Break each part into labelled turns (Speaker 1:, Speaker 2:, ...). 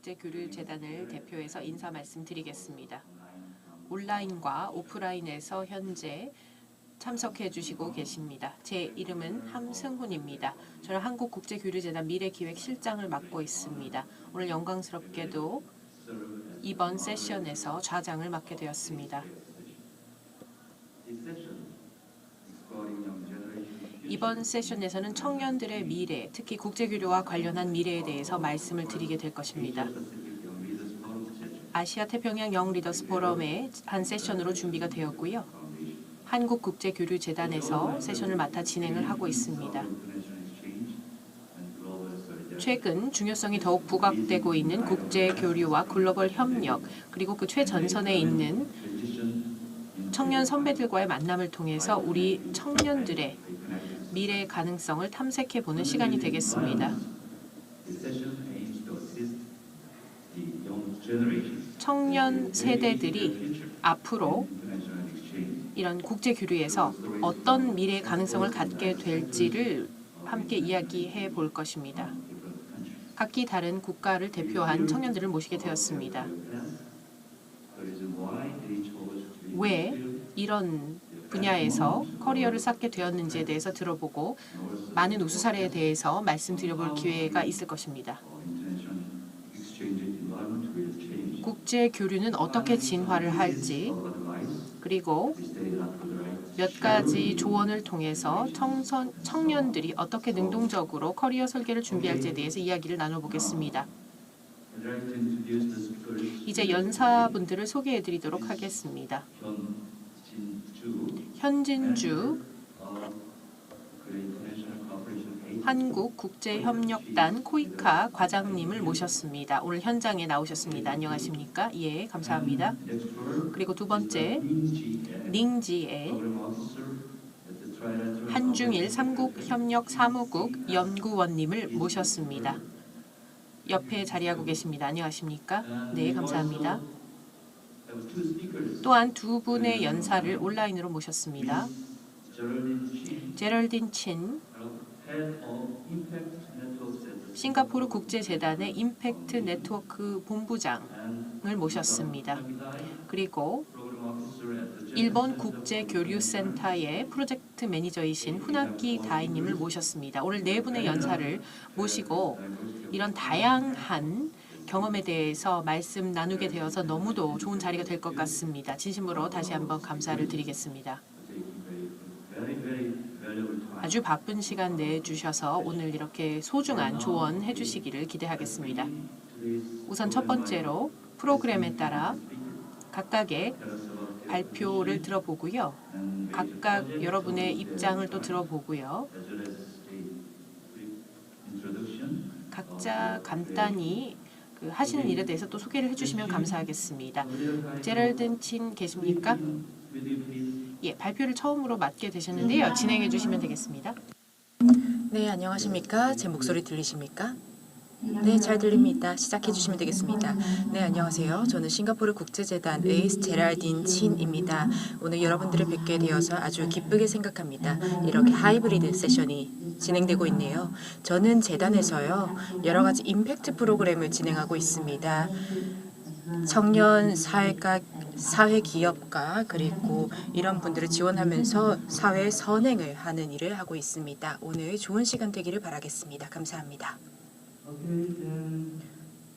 Speaker 1: 한국국제교류재단을 대표해서 인사 말씀드리겠습니다. 온라인과 오프라인에서 현재 참석해 주시고 계십니다. 제 이름은 함승훈입니다. 저는 한국국제교류재단 미래기획실장을 맡고 있습니다. 오늘 영광스럽게도 이번 세션에서 좌장을 맡게 되었습니다. 이번 세션에서는 청년들의 미래, 특히 국제교류와 관련한 미래에 대해서 말씀을 드리게 될 것입니다. 아시아 태평양 영 리더스 포럼의 한 세션으로 준비가 되었고요. 한국국제교류재단에서 세션을 맡아 진행을 하고 있습니다. 최근 중요성이 더욱 부각되고 있는 국제교류와 글로벌 협력, 그리고 그 최전선에 있는 청년 선배들과의 만남을 통해서 우리 청년들의 미래의 가능성을 탐색해보는 시간이 되겠습니다. 청년 세대들이 앞으로 이런 국제교류에서 어떤 미래의 가능성을 갖게 될지를 함께 이야기해 볼 것입니다. 각기 다른 국가를 대표한 청년들을 모시게 되었습니다. 왜 이런 분야에서 커리어를 쌓게 되었는지에 대해서 들어보고 많은 우수 사례에 대해서 말씀드려볼 기회가 있을 것입니다. 국제 교류는 어떻게 진화를 할지, 그리고 몇 가지 조언을 통해서 청년들이 어떻게 능동적으로 커리어 설계를 준비할지에 대해서 이야기를 나눠보겠습니다. 이제 연사분들을 소개해드리도록 하겠습니다. 현진주 한국국제협력단 코이카 과장님을 모셨습니다. 오늘 현장에 나오셨습니다. 안녕하십니까? 예, 감사합니다. 그리고 두 번째, 닝지에 한중일 삼국협력사무국 연구원님을 모셨습니다. 옆에 자리하고 계십니다. 안녕하십니까? 네, 감사합니다. 또한 두 분의 연사를 온라인으로 모셨습니다. 제럴딘 친, 싱가포르 국제재단의 임팩트 네트워크 본부장을 모셨습니다. 그리고 일본 국제교류센터의 프로젝트 매니저이신 후나키 다이님을 모셨습니다. 오늘 네 분의 연사를 모시고 이런 다양한 경험에 대해서 말씀 나누게 되어서 너무도 좋은 자리가 될 것 같습니다. 진심으로 다시 한번 감사를 드리겠습니다. 아주 바쁜 시간 내주셔서 오늘 이렇게 소중한 조언해 주시기를 기대하겠습니다. 우선 첫 번째로 프로그램에 따라 각각의 발표를 들어보고요. 각각 여러분의 입장을 또 들어보고요. 각자 간단히 하시는 일에 대해서 또 소개를 해주시면 감사하겠습니다. 제럴든 친 계십니까? 예, 발표를 처음으로 맡게 되셨는데요. 진행해 주시면 되겠습니다.
Speaker 2: 네, 안녕하십니까? 제 목소리 들리십니까? 네, 잘 들립니다. 시작해 주시면 되겠습니다. 네, 안녕하세요. 저는 싱가포르 국제재단의 제랄딘 친입니다. 오늘 여러분들을 뵙게 되어서 아주 기쁘게 생각합니다. 이렇게 하이브리드 세션이 진행되고 있네요. 저는 재단에서요, 여러 가지 임팩트 프로그램을 진행하고 있습니다. 청년 사회 기업가 그리고 이런 분들을 지원하면서 사회 선행을 하는 일을 하고 있습니다. 오늘 좋은 시간 되기를 바라겠습니다. 감사합니다.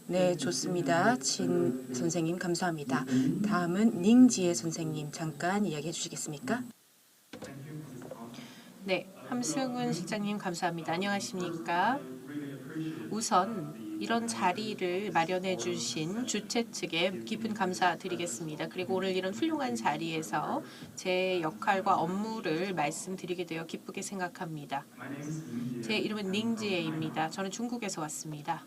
Speaker 2: 네, 좋습니다. 진 선생님 감사합니다. 다음은 닝지에 선생님 잠깐 이야기해 주시겠습니까?
Speaker 1: 네, 함승훈 실장님 감사합니다. 안녕하십니까? 우선 이런 자리를 마련해 주신 주최 측에 깊은 감사드리겠습니다. 그리고 오늘 이런 훌륭한 자리에서 제 역할과 업무를 말씀드리게 되어 기쁘게 생각합니다. 제 이름은 닝지에입니다. 저는 중국에서 왔습니다.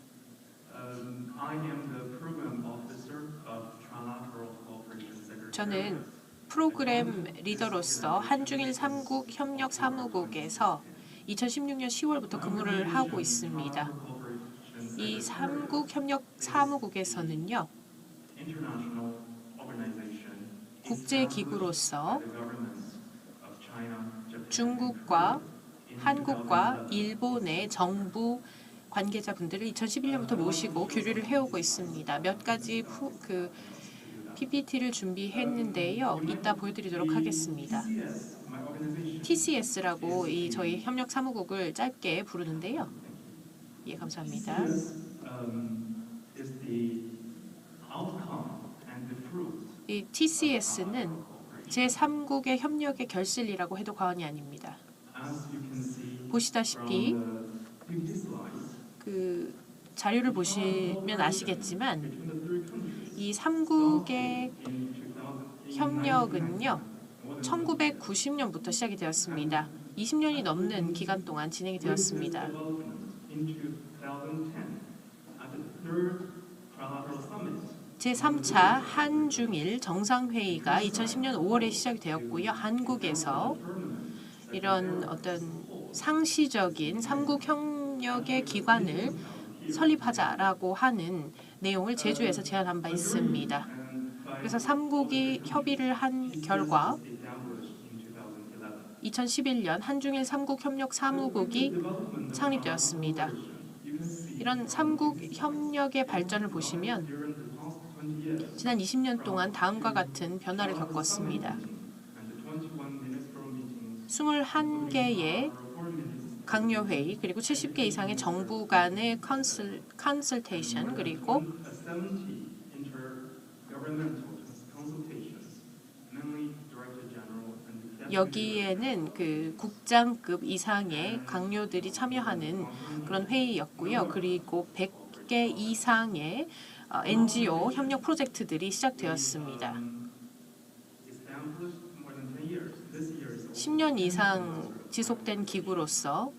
Speaker 1: 저는 프로그램 리더로서 한중일 삼국 협력 사무국에서 2016년 10월부터 근무를 하고 있습니다. 이 삼국 협력 사무국에서는요, 국제기구로서 중국과 한국과 일본의 정부 관계자분들을 2011년부터 모시고 교류를 해오고 있습니다. 몇 가지 PPT를 준비했는데요. 이따 보여드리도록 하겠습니다. TCS라고 이 저희 협력 사무국을 짧게 부르는데요. 예, 감사합니다. 이 TCS는 제3국의 협력의 결실이라고 해도 과언이 아닙니다. 보시다시피 그 자료를 보시면 아시겠지만 이 3국의 협력은요 1990년부터 시작이 되었습니다. 20년이 넘는 기간 동안 진행이 되었습니다. 제3차 한중일 정상회의가 2010년 5월에 시작이 되었고요. 한국에서 이런 어떤 상시적인 3국 협력의 기관을 설립하자라고 하는 내용을 제주에서 제안한 바 있습니다. 그래서 3국이 협의를 한 결과 2011년 한중일 3국 협력 사무국이 창립되었습니다. 이런 3국 협력의 발전을 보시면 지난 20년 동안 다음과 같은 변화를 겪었습니다. 21개의 강요회의 그리고 70개 이상의 정부 간의 컨설테이션 그리고 여기에는 그 국장급 이상의 강요들이 참여하는 그런 회의였고요. 그리고 100개 이상의 NGO 협력 프로젝트들이 시작되었습니다. 10년 이상 지속된 기구로서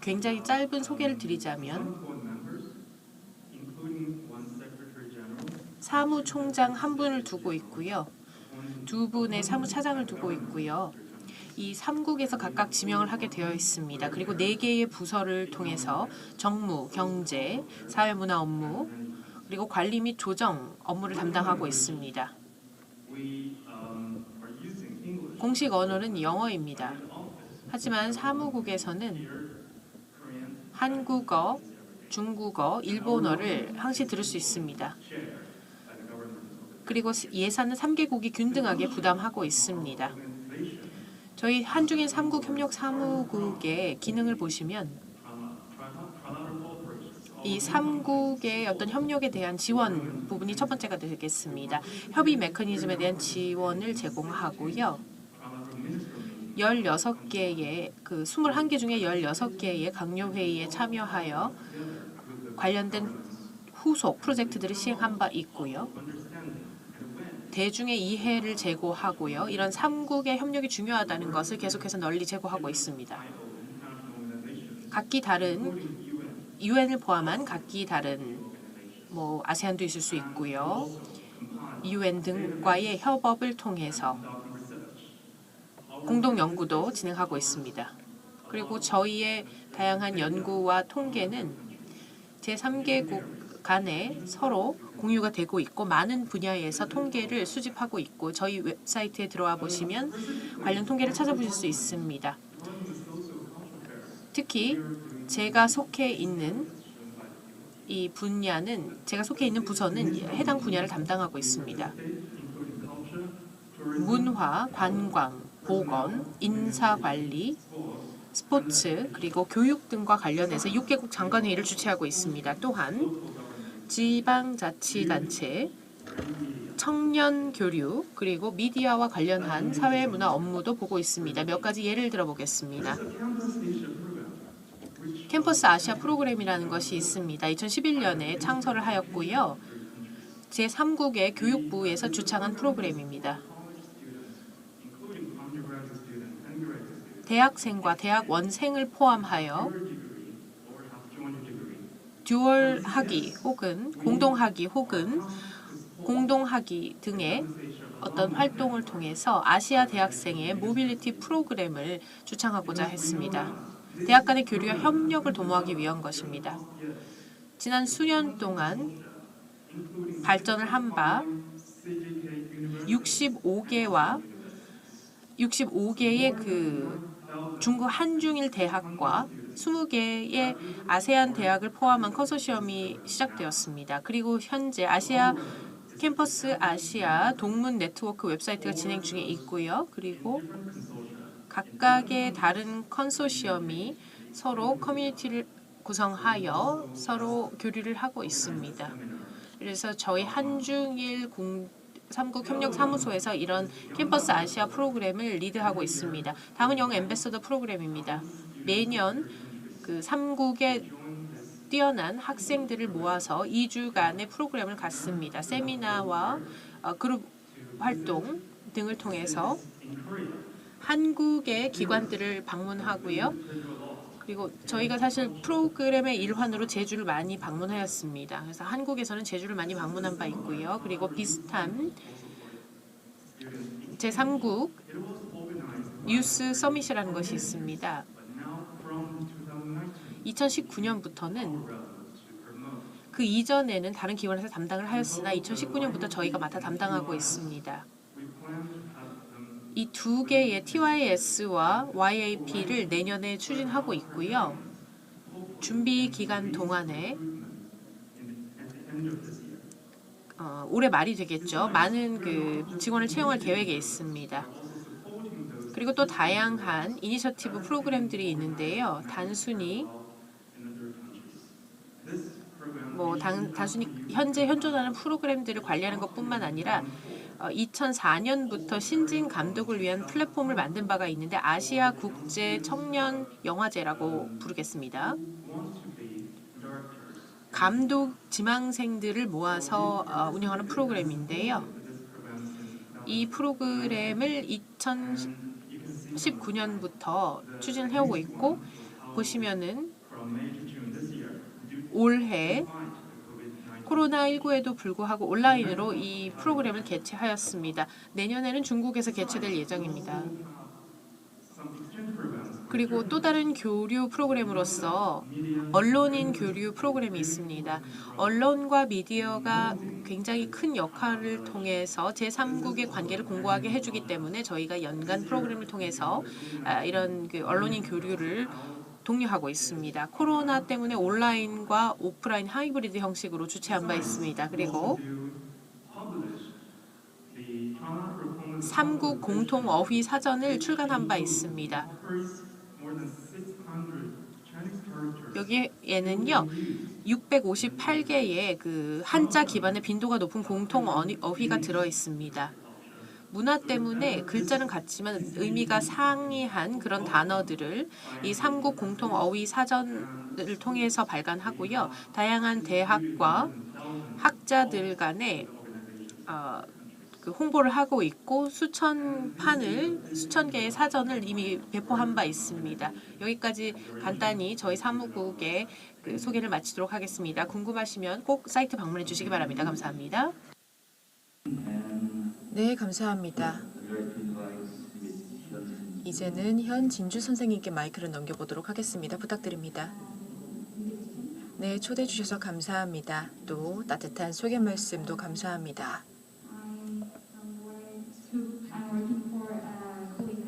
Speaker 1: 굉장히 짧은 소개를 드리자면 사무총장 한 분을 두고 있고요. 두 분의 사무차장을 두고 있고요. 이 3국에서 각각 지명을 하게 되어 있습니다. 그리고 4개의 부서를 통해서 정무, 경제, 사회문화 업무, 그리고 관리 및 조정 업무를 담당하고 있습니다. 공식 언어는 영어입니다. 하지만 사무국에서는 한국어, 중국어, 일본어를 항시 들을 수 있습니다. 그리고 예산은 3개국이 균등하게 부담하고 있습니다. 저희 한중일 3국 협력 사무국의 기능을 보시면 이 3국의 어떤 협력에 대한 지원 부분이 첫 번째가 되겠습니다. 협의 메커니즘에 대한 지원을 제공하고요. 16개의 21개 중에 16개의 강요회의에 참여하여 관련된 후속 프로젝트들을 시행한 바 있고요. 대중의 이해를 제고하고요. 이런 3국의 협력이 중요하다는 것을 계속해서 널리 제고하고 있습니다. 각기 다른 UN을 포함한 각기 다른 아세안도 있을 수 있고요. UN 등과의 협업을 통해서 공동 연구도 진행하고 있습니다. 그리고 저희의 다양한 연구와 통계는 제3개국 간에 서로 공유가 되고 있고 많은 분야에서 통계를 수집하고 있고 저희 웹사이트에 들어와 보시면 관련 통계를 찾아보실 수 있습니다. 특히 제가 속해 있는 제가 속해 있는 부서는 해당 분야를 담당하고 있습니다. 문화, 관광, 보건, 인사관리, 스포츠, 그리고 교육 등과 관련해서 6개국 장관회의를 주최하고 있습니다. 또한 지방자치단체, 청년교류, 그리고 미디어와 관련한 사회문화 업무도 보고 있습니다. 몇 가지 예를 들어보겠습니다. 캠퍼스 아시아 프로그램이라는 것이 있습니다. 2011년에 창설을 하였고요. 제3국의 교육부에서 주창한 프로그램입니다. 대학생과 대학원생을 포함하여 듀얼 학위 혹은 공동학위 등의 어떤 활동을 통해서 아시아 대학생의 모빌리티 프로그램을 주창하고자 했습니다. 대학 간의 교류와 협력을 도모하기 위한 것입니다. 지난 수년 동안 발전을 한 바 65개의 중국 한중일 대학과 20개의 아세안 대학을 포함한 컨소시엄이 시작되었습니다. 그리고 현재 아시아 캠퍼스 아시아 동문 네트워크 웹사이트가 진행 중에 있고요. 그리고 각각의 다른 컨소시엄이 서로 커뮤니티를 구성하여 서로 교류를 하고 있습니다. 그래서 저희 한중일 3국 협력사무소에서 이런 캠퍼스 아시아 프로그램을 리드하고 있습니다. 다음은 영 앰베서더 프로그램입니다. 매년 그 3국의 뛰어난 학생들을 모아서 2주간의 프로그램을 갖습니다. 세미나와 그룹 활동 등을 통해서 한국의 기관들을 방문하고요. 그리고 저희가 사실 프로그램의 일환으로 제주를 많이 방문하였습니다. 그래서 한국에서는 제주를 많이 방문한 바 있고요. 그리고 비슷한 제3국 유스 서밋이라는 것이 있습니다. 2019년부터는 그 이전에는 다른 기관에서 담당을 하였으나 2019년부터 저희가 맡아 담당하고 있습니다. 이 두 개의 TYS와 YAP를 내년에 추진하고 있고요. 준비 기간 동안에 올해 말이 되겠죠. 많은 그 직원을 채용할 계획에 있습니다. 그리고 또 다양한 이니셔티브 프로그램들이 있는데요. 단순히 단순히 현재 현존하는 프로그램들을 관리하는 것뿐만 아니라 2004년부터 신진 감독을 위한 플랫폼을 만든 바가 있는데 아시아 국제 청년 영화제라고 부르겠습니다. 감독 지망생들을 모아서 운영하는 프로그램인데요. 이 프로그램을 2019년부터 추진을 해오고 있고 보시면은 올해 코로나19에도 불구하고 온라인으로 이 프로그램을 개최하였습니다. 내년에는 중국에서 개최될 예정입니다. 그리고 또 다른 교류 프로그램으로서 언론인 교류 프로그램이 있습니다. 언론과 미디어가 굉장히 큰 역할을 통해서 제3국의 관계를 공고하게 해주기 때문에 저희가 연간 프로그램을 통해서 이런 그 언론인 교류를 독려하고 있습니다. 코로나 때문에 온라인과 오프라인 하이브리드 형식으로 주최한 바 있습니다. 그리고 3국 공통 어휘 사전을 출간한 바 있습니다. 여기에는요 658개의 그 한자 기반의 빈도가 높은 공통 어휘가 들어 있습니다. 문화 때문에 글자는 같지만 의미가 상이한 그런 단어들을 이 3국 공통 어휘 사전을 통해서 발간하고요. 다양한 대학과 학자들 간에 그 홍보를 하고 있고 수천 개의 사전을 이미 배포한 바 있습니다. 여기까지 간단히 저희 사무국의 그 소개를 마치도록 하겠습니다. 궁금하시면 꼭 사이트 방문해 주시기 바랍니다. 감사합니다.
Speaker 2: 네, 감사합니다. 이제는 현 진주 선생님께 마이크를 넘겨보도록 하겠습니다. 부탁드립니다. 네, 초대해 주셔서 감사합니다. 또 따뜻한 소개 말씀도 감사합니다.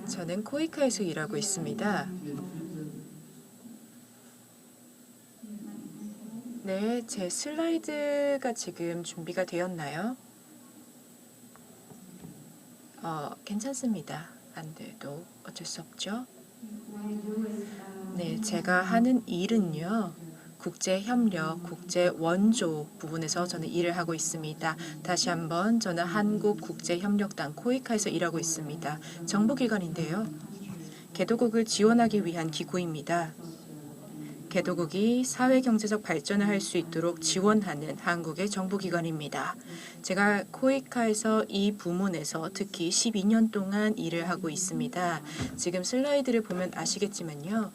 Speaker 2: 저는 코이카에서 일하고 있습니다. 네, 제 슬라이드가 지금 준비가 되었나요? 괜찮습니다. 안 돼도 어쩔 수 없죠. 네, 제가 하는 일은요. 국제협력, 국제원조 부분에서 저는 일을 하고 있습니다. 다시 한번 저는 한국국제협력단 코이카에서 일하고 있습니다. 정부기관인데요. 개도국을 지원하기 위한 기구입니다. 개도국이 사회경제적 발전을 할 수 있도록 지원하는 한국의 정부기관입니다. 제가 코이카에서 이 부문에서 특히 12년 동안 일을 하고 있습니다. 지금 슬라이드를 보면 아시겠지만요.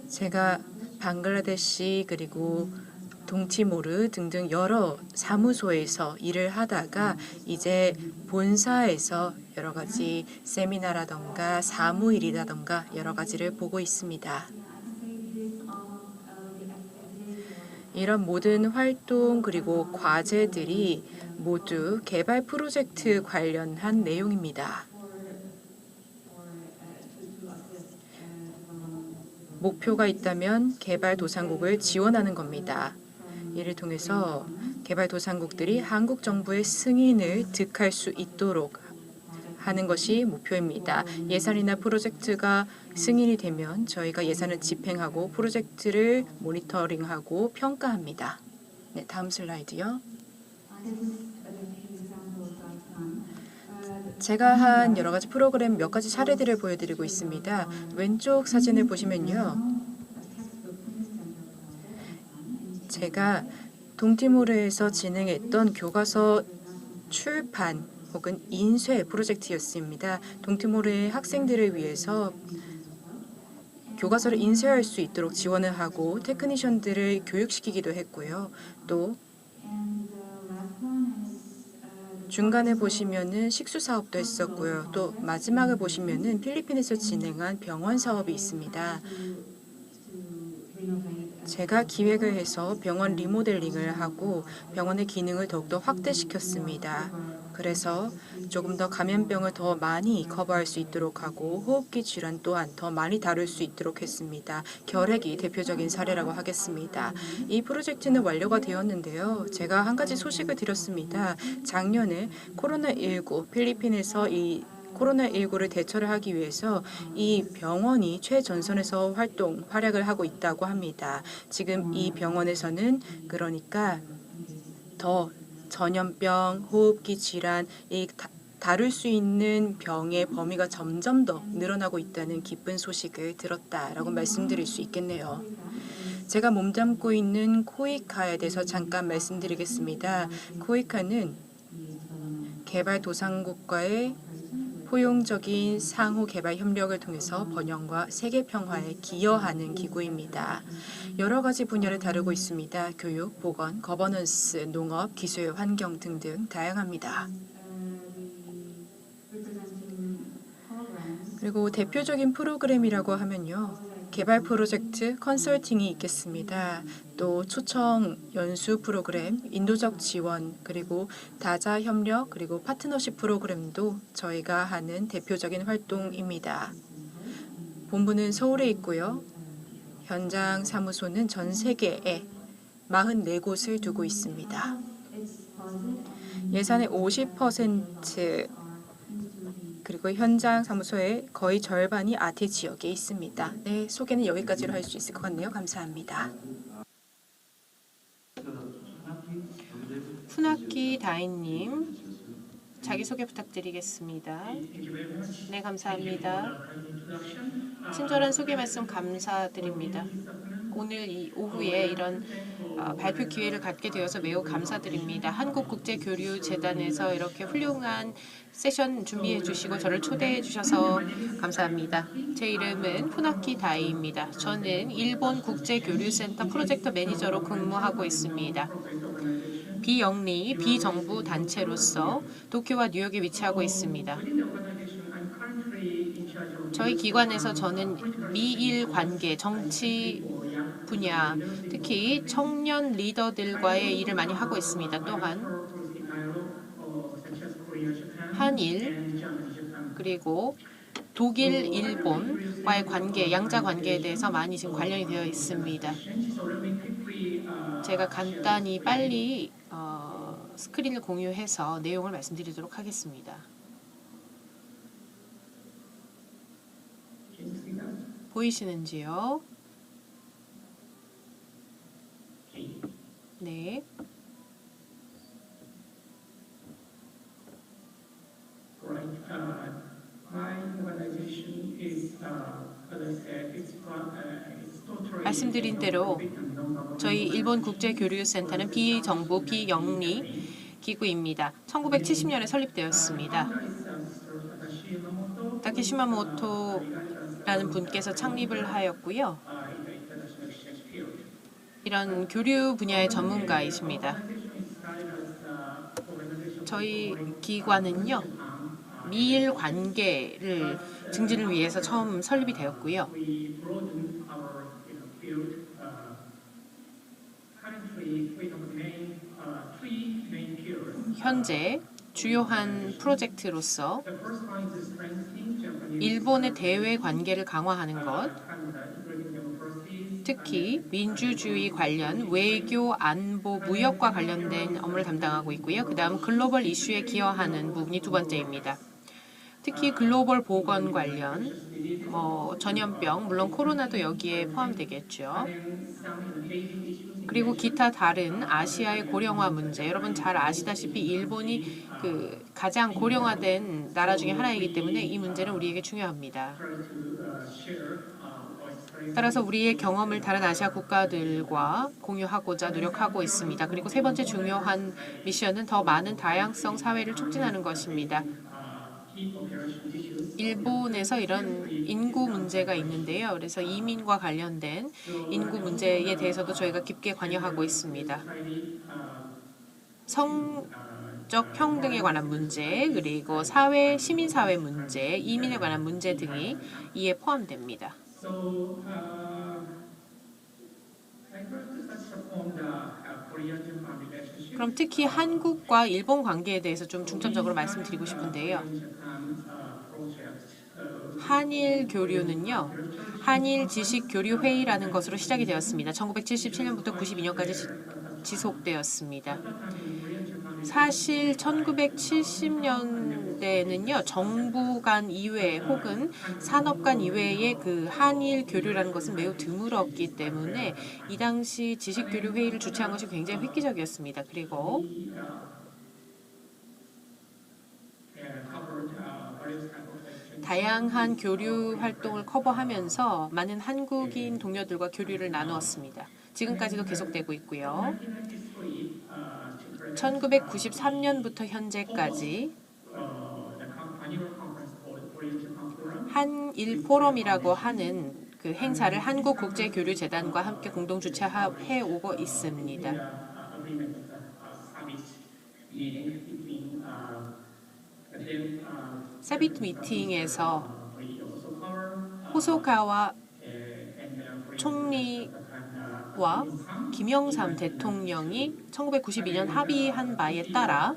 Speaker 2: 제가 방글라데시 그리고 동티모르 등등 여러 사무소에서 일을 하다가 이제 본사에서 여러 가지 세미나라던가 사무일이라던가 여러 가지를 보고 있습니다. 이런 모든 활동 그리고 과제들이 모두 개발 프로젝트 관련한 내용입니다. 목표가 있다면 개발도상국을 지원하는 겁니다. 이를 통해서 개발도상국들이 한국 정부의 승인을 득할 수 있도록 하는 것이 목표입니다. 예산이나 프로젝트가 승인이 되면 저희가 예산을 집행하고 프로젝트를 모니터링하고 평가합니다. 네, 다음 슬라이드요. 제가 한 여러 가지 프로그램 몇 가지 사례들을 보여드리고 있습니다. 왼쪽 사진을 보시면요. 제가 동티모르에서 진행했던 교과서 출판 혹은 인쇄 프로젝트였습니다. 동티모르의 학생들을 위해서 교과서를 인쇄할 수 있도록 지원을 하고 테크니션들을 교육시키기도 했고요. 또 중간에 보시면은 식수 사업도 했었고요. 또 마지막을 보시면은 필리핀에서 진행한 병원 사업이 있습니다. 제가 기획을 해서 병원 리모델링을 하고 병원의 기능을 더욱더 확대시켰습니다. 그래서 조금 더 감염병을 더 많이 커버할 수 있도록 하고 호흡기 질환 또한 더 많이 다룰 수 있도록 했습니다. 결핵이 대표적인 사례라고 하겠습니다. 이 프로젝트는 완료가 되었는데요. 제가 한 가지 소식을 드렸습니다. 작년에 코로나19 필리핀에서 이 코로나19를 대처를 하기 위해서 이 병원이 최전선에서 활약을 하고 있다고 합니다. 지금 이 병원에서는 그러니까 더 전염병, 호흡기 질환, 다룰 수 있는 병의 범위가 점점 더 늘어나고 있다는 기쁜 소식을 들었다라고 말씀드릴 수 있겠네요. 제가 몸담고 있는 코이카에 대해서 잠깐 말씀드리겠습니다. 코이카는 개발도상국과의 포용적인 상호 개발 협력을 통해서 번영과 세계 평화에 기여하는 기구입니다. 여러 가지 분야를 다루고 있습니다. 교육, 보건, 거버넌스, 농업, 기술, 환경 등등 다양합니다. 그리고 대표적인 프로그램이라고 하면요. 개발 프로젝트 컨설팅이 있겠습니다. 또 초청 연수 프로그램, 인도적 지원, 그리고 다자 협력, 그리고 파트너십 프로그램도 저희가 하는 대표적인 활동입니다. 본부는 서울에 있고요. 현장 사무소는 전 세계에 44곳을 두고 있습니다. 예산의 50% 그리고 현장 사무소의 거의 절반이 아태 지역에 있습니다. 네, 소개는 여기까지로 할 수 있을 것 같네요. 감사합니다.
Speaker 1: 푸나키 다인님, 자기소개 부탁드리겠습니다. 네, 감사합니다. 친절한 소개 말씀 감사드립니다. 오늘 이 오후에 이런 발표 기회를 갖게 되어서 매우 감사드립니다. 한국국제교류재단에서 이렇게 훌륭한 세션 준비해 주시고 저를 초대해 주셔서 감사합니다. 제 이름은 푸나키 다이입니다. 저는 일본 국제교류센터 프로젝트 매니저로 근무하고 있습니다. 비영리, 비정부 단체로서 도쿄와 뉴욕에 위치하고 있습니다. 저희 기관에서 저는 미일 관계, 정치 분야, 특히 청년 리더들과의 일을 많이 하고 있습니다. 또한 한일, 그리고 독일, 일본과의 관계, 양자 관계에 대해서 많이 지금 관련이 되어 있습니다. 제가 간단히 빨리 스크린을 공유해서 내용을 말씀드리도록 하겠습니다. 보이시는지요? 네. 말씀드린 대로 저희 일본 국제교류센터는 비정부 비영리 기구입니다. 1970년에 설립되었습니다. 다케시마모토라는 분께서 창립을 하였고요. 이런 교류 분야의 전문가이십니다. 저희 기관은요, 미일 관계를 증진을 위해서 처음 설립이 되었고요. 현재 주요한 프로젝트로서 일본의 대외 관계를 강화하는 것, 특히 민주주의 관련 외교, 안보, 무역과 관련된 업무를 담당하고 있고요. 그 다음 글로벌 이슈에 기여하는 부분이 두 번째입니다. 특히 글로벌 보건 관련, 전염병, 물론 코로나도 여기에 포함되겠죠. 그리고 기타 다른 아시아의 고령화 문제, 여러분 잘 아시다시피 일본이 가장 고령화된 나라 중에 하나이기 때문에 이 문제는 우리에게 중요합니다. 따라서 우리의 경험을 다른 아시아 국가들과 공유하고자 노력하고 있습니다. 그리고 세 번째 중요한 미션은 더 많은 다양성 사회를 촉진하는 것입니다. 일본에서 이런 인구 문제가 있는데요. 그래서 이민과 관련된 인구 문제에 대해서도 저희가 깊게 관여하고 있습니다. 성적 평등에 관한 문제, 그리고 시민사회 문제, 이민에 관한 문제 등이 이에 포함됩니다. 그럼 특히 한국과 일본 관계에 대해서 좀 중점적으로 말씀드리고 싶은데요. 한일 교류는요. 한일 지식교류회의라는 것으로 시작이 되었습니다. 1977년부터 92년까지 지속되었습니다. 사실 1970년대는요. 정부 간 이외 혹은 산업 간 이외의 한일 교류라는 것은 매우 드물었기 때문에 이 당시 지식교류회의를 주최한 것이 굉장히 획기적이었습니다. 그리고 다양한 교류 활동을 커버하면서 많은 한국인 동료들과 교류를 나누었습니다. 지금까지도 계속되고 있고요. 1993년부터 현재까지 한일 포럼이라고 하는 행사를 한국국제교류재단과 함께 공동 주최해 오고 있습니다. 사비트 미팅에서 호소카와 총리와 김영삼 대통령이 1992년 합의한 바에 따라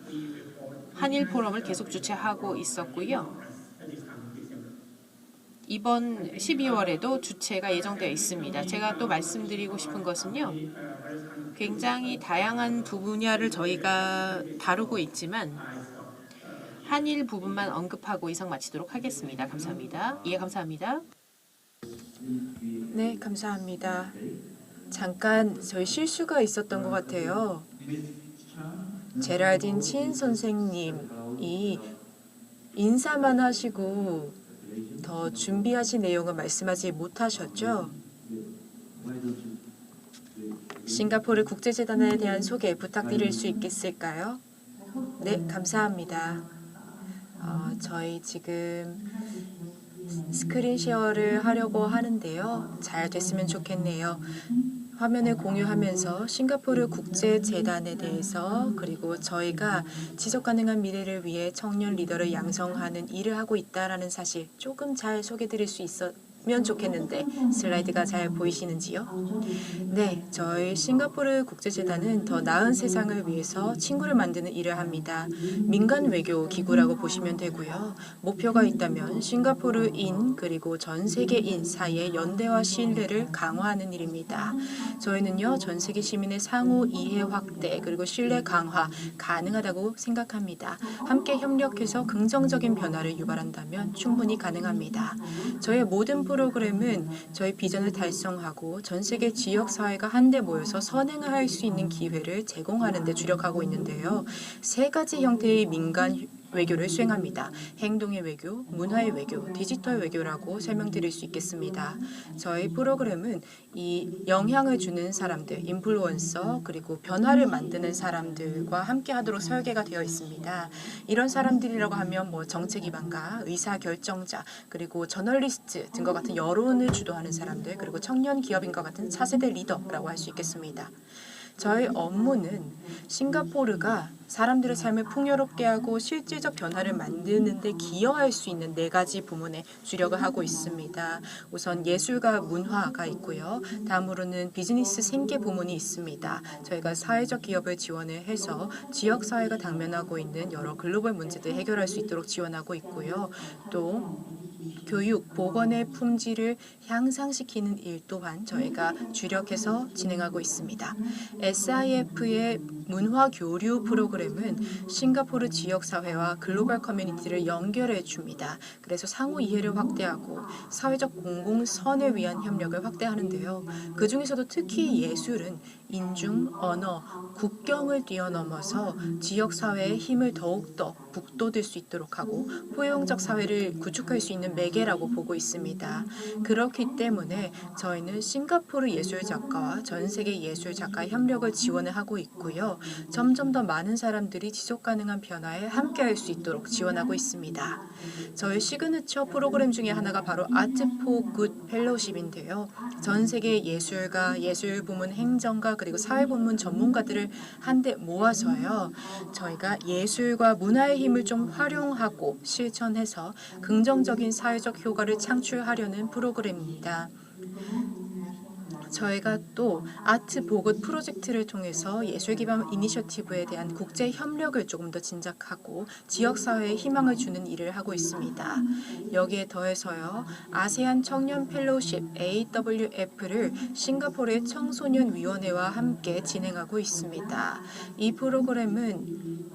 Speaker 1: 한일 포럼을 계속 주최하고 있었고요. 이번 12월에도 주최가 예정되어 있습니다. 제가 또 말씀드리고 싶은 것은요. 굉장히 다양한 분야를 저희가 다루고 있지만 한일 부분만 언급하고 이상 마치도록 하겠습니다. 감사합니다. 이해 감사합니다.
Speaker 2: 네, 감사합니다. 잠깐 저희 실수가 있었던 것 같아요. 제랄딘 친 선생님이 인사만 하시고 더 준비하신 내용은 말씀하지 못하셨죠? 싱가포르 국제재단에 대한 소개 부탁드릴 수 있겠을까요? 네, 감사합니다. 저희 지금 스크린 쉐어를 하려고 하는데요. 잘 됐으면 좋겠네요. 화면을 공유하면서 싱가포르 국제재단에 대해서 그리고 저희가 지속가능한 미래를 위해 청년 리더를 양성하는 일을 하고 있다는 사실 조금 잘 소개드릴 수 있었으면 좋겠는데 슬라이드가 잘 보이시는지요? 네, 저희 싱가포르 국제재단은 더 나은 세상을 위해서 친구를 만드는 일을 합니다. 민간 외교 기구라고 보시면 되고요. 목표가 있다면 싱가포르인 그리고 전 세계인 사이의 연대와 신뢰를 강화하는 일입니다. 저희는요, 전 세계 시민의 상호 이해 확대 그리고 신뢰 강화 가능하다고 생각합니다. 함께 협력해서 긍정적인 변화를 유발한다면 충분히 가능합니다. 저의 모든 프로그램은 저희 비전을 달성하고 전 세계 지역 사회가 한데 모여서 선행할 수 있는 기회를 제공하는 데 주력하고 있는데요. 세 가지 형태의 민간 외교를 수행합니다. 행동의 외교, 문화의 외교, 디지털 외교라고 설명드릴 수 있겠습니다. 저희 프로그램은 이 영향을 주는 사람들, 인플루언서, 그리고 변화를 만드는 사람들과 함께 하도록 설계가 되어 있습니다. 이런 사람들이라고 하면 정책 기반가, 의사 결정자, 그리고 저널리스트 등과 같은 여론을 주도하는 사람들, 그리고 청년 기업인과 같은 차세대 리더라고 할 수 있겠습니다. 저희 업무는 싱가포르가 사람들의 삶을 풍요롭게 하고 실질적 변화를 만드는 데 기여할 수 있는 4가지 부문에 주력을 하고 있습니다. 우선 예술과 문화가 있고요. 다음으로는 비즈니스 생계 부문이 있습니다. 저희가 사회적 기업을 지원을 해서 지역사회가 당면하고 있는 여러 글로벌 문제들 해결할 수 있도록 지원하고 있고요. 또 교육, 보건의 품질을 향상시키는 일 또한 저희가 주력해서 진행하고 있습니다. SIF의 문화 교류 프로그램은 싱가포르 지역사회와 글로벌 커뮤니티를 연결해 줍니다. 그래서 상호 이해를 확대하고 사회적 공공선을 위한 협력을 확대하는데요. 그 중에서도 특히 예술은 인종, 언어, 국경을 뛰어넘어서 지역사회의 힘을 더욱더 북돋을 수 있도록 하고 포용적 사회를 구축할 수 있는 매개라고 보고 있습니다. 그렇기 때문에 저희는 싱가포르 예술작가와 전 세계 예술작가 협력을 지원을 하고 있고요. 점점 더 많은 사람들이 지속가능한 변화에 함께할 수 있도록 지원하고 있습니다. 저희 시그니처 프로그램 중에 하나가 바로 아트 포 굿 펠로우십인데요. 전 세계 예술가, 예술 부문 행정가 그리고 사회 부문 전문가들을 한데 모아서요. 저희가 예술과 문화의 힘을 좀 활용하고 실천해서 긍정적인 사회적 효과를 창출하려는 프로그램입니다. 저희가 또 아트 보굿 프로젝트를 통해서 예술 기반 이니셔티브에 대한 국제 협력을 조금 더 진작하고 지역 사회에 희망을 주는 일을 하고 있습니다. 여기에 더해서요. 아세안 청년 펠로우십 AWF를 싱가포르의 청소년 위원회와 함께 진행하고 있습니다. 이 프로그램은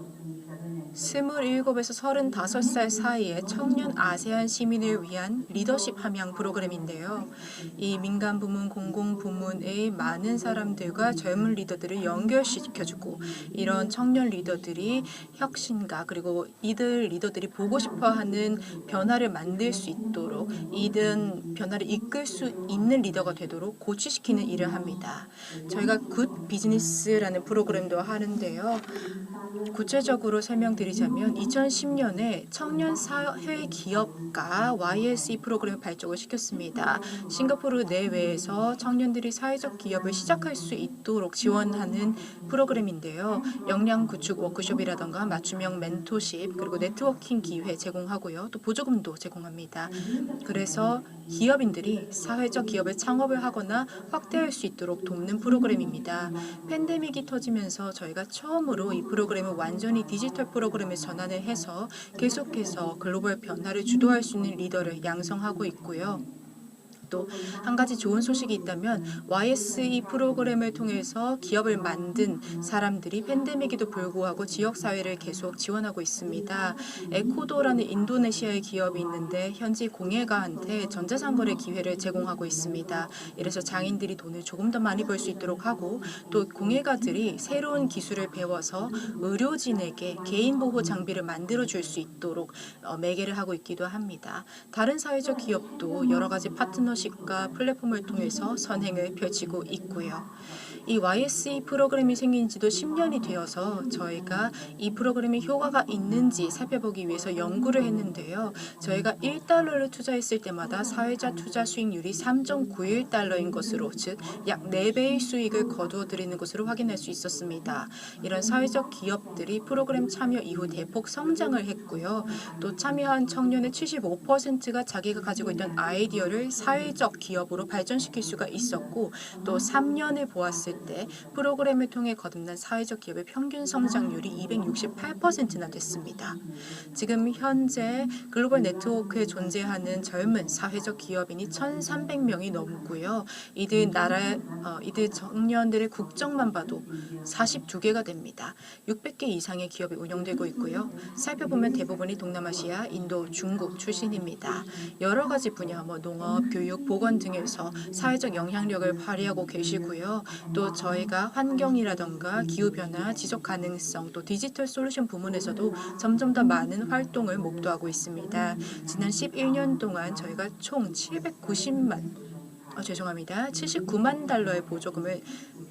Speaker 2: 27에서 35살 사이의 청년 아세안 시민을 위한 리더십 함양 프로그램인데요. 이 민간 부문, 공공 부문의 많은 사람들과 젊은 리더들을 연결시켜주고 이런 청년 리더들이 혁신가 그리고 이들 리더들이 보고 싶어하는 변화를 만들 수 있도록 이든 변화를 이끌 수 있는 리더가 되도록 고취시키는 일을 합니다. 저희가 굿 비즈니스라는 프로그램도 하는데요. 구체적으로 설명드리자면 2010년에 청년 사회 기업가 YSE 프로그램을 발족을 시켰습니다. 싱가포르 내외에서 청년들이 사회적 기업을 시작할 수 있도록 지원하는 프로그램인데요. 역량 구축 워크숍이라던가 맞춤형 멘토십 그리고 네트워킹 기회 제공하고요. 또 보조금도 제공합니다. 그래서 기업인들이 사회적 기업을 창업을 하거나 확대할 수 있도록 돕는 프로그램입니다. 팬데믹이 터지면서 저희가 처음으로 이 프로그램을 완전히 디지털 프로그램에 전환을 해서 계속해서 글로벌 변화를 주도할 수 있는 리더를 양성하고 있고요. 또 한 가지 좋은 소식이 있다면 YSE 프로그램을 통해서 기업을 만든 사람들이 팬데믹에도 불구하고 지역사회를 계속 지원하고 있습니다. 에코도라는 인도네시아의 기업이 있는데 현지 공예가한테 전자상거래 기회를 제공하고 있습니다. 이래서 장인들이 돈을 조금 더 많이 벌 수 있도록 하고 또 공예가들이 새로운 기술을 배워서 의료진에게 개인보호 장비를 만들어줄 수 있도록 매개를 하고 있기도 합니다. 다른 사회적 기업도 여러 가지 파트너십과 플랫폼을 통해서 선행을 펼치고 있고요. 이 YSE 프로그램이 생긴 지도 10년이 되어서 저희가 이 프로그램이 효과가 있는지 살펴보기 위해서 연구를 했는데요. 저희가 1달러를 투자했을 때마다 사회자 투자 수익률이 3.91달러인 것으로 즉 약 4배의 수익을 거두어 드리는 것으로 확인할 수 있었습니다. 이런 사회적 기업들이 프로그램 참여 이후 대폭 성장을 했고요. 또 참여한 청년의 75%가 자기가 가지고 있던 아이디어를 사회적 기업으로 발전시킬 수가 있었고 또 3년을 보았을 때 프로그램을 통해 거듭난 사회적 기업의 평균 성장률이 268%나 됐습니다. 지금 현재 글로벌 네트워크에 존재하는 젊은 사회적 기업인이 1,300명이 넘고요. 이들 청년들의 국적만 봐도 42개가 됩니다. 600개 이상의 기업이 운영되고 있고요. 살펴보면 대부분이 동남아시아, 인도, 중국 출신입니다. 여러 가지 분야, 농업, 교육, 보건 등에서 사회적 영향력을 발휘하고 계시고요. 또 저희가 환경이라던가 기후변화, 지속가능성, 또 디지털 솔루션 부문에서도 점점 더 많은 활동을 목도하고 있습니다. 지난 11년 동안 저희가 총 79만 달러의 보조금을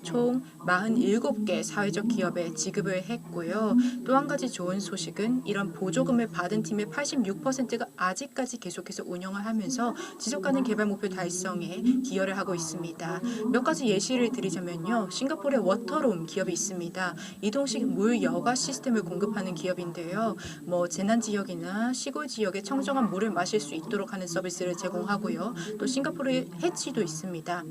Speaker 2: 총 47개 사회적 기업에 지급을 했고요. 또 한 가지 좋은 소식은 이런 보조금을 받은 팀의 86%가 아직까지 계속해서 운영을 하면서 지속가능 개발 목표 달성에 기여를 하고 있습니다. 몇 가지 예시를 드리자면요. 싱가포르에 워터롬 기업이 있습니다. 이동식 물 여과 시스템을 공급하는 기업인데요. 재난 지역이나 시골 지역에 청정한 물을 마실 수 있도록 하는 서비스를 제공하고요. 또 싱가포르에 해치도 있습니다.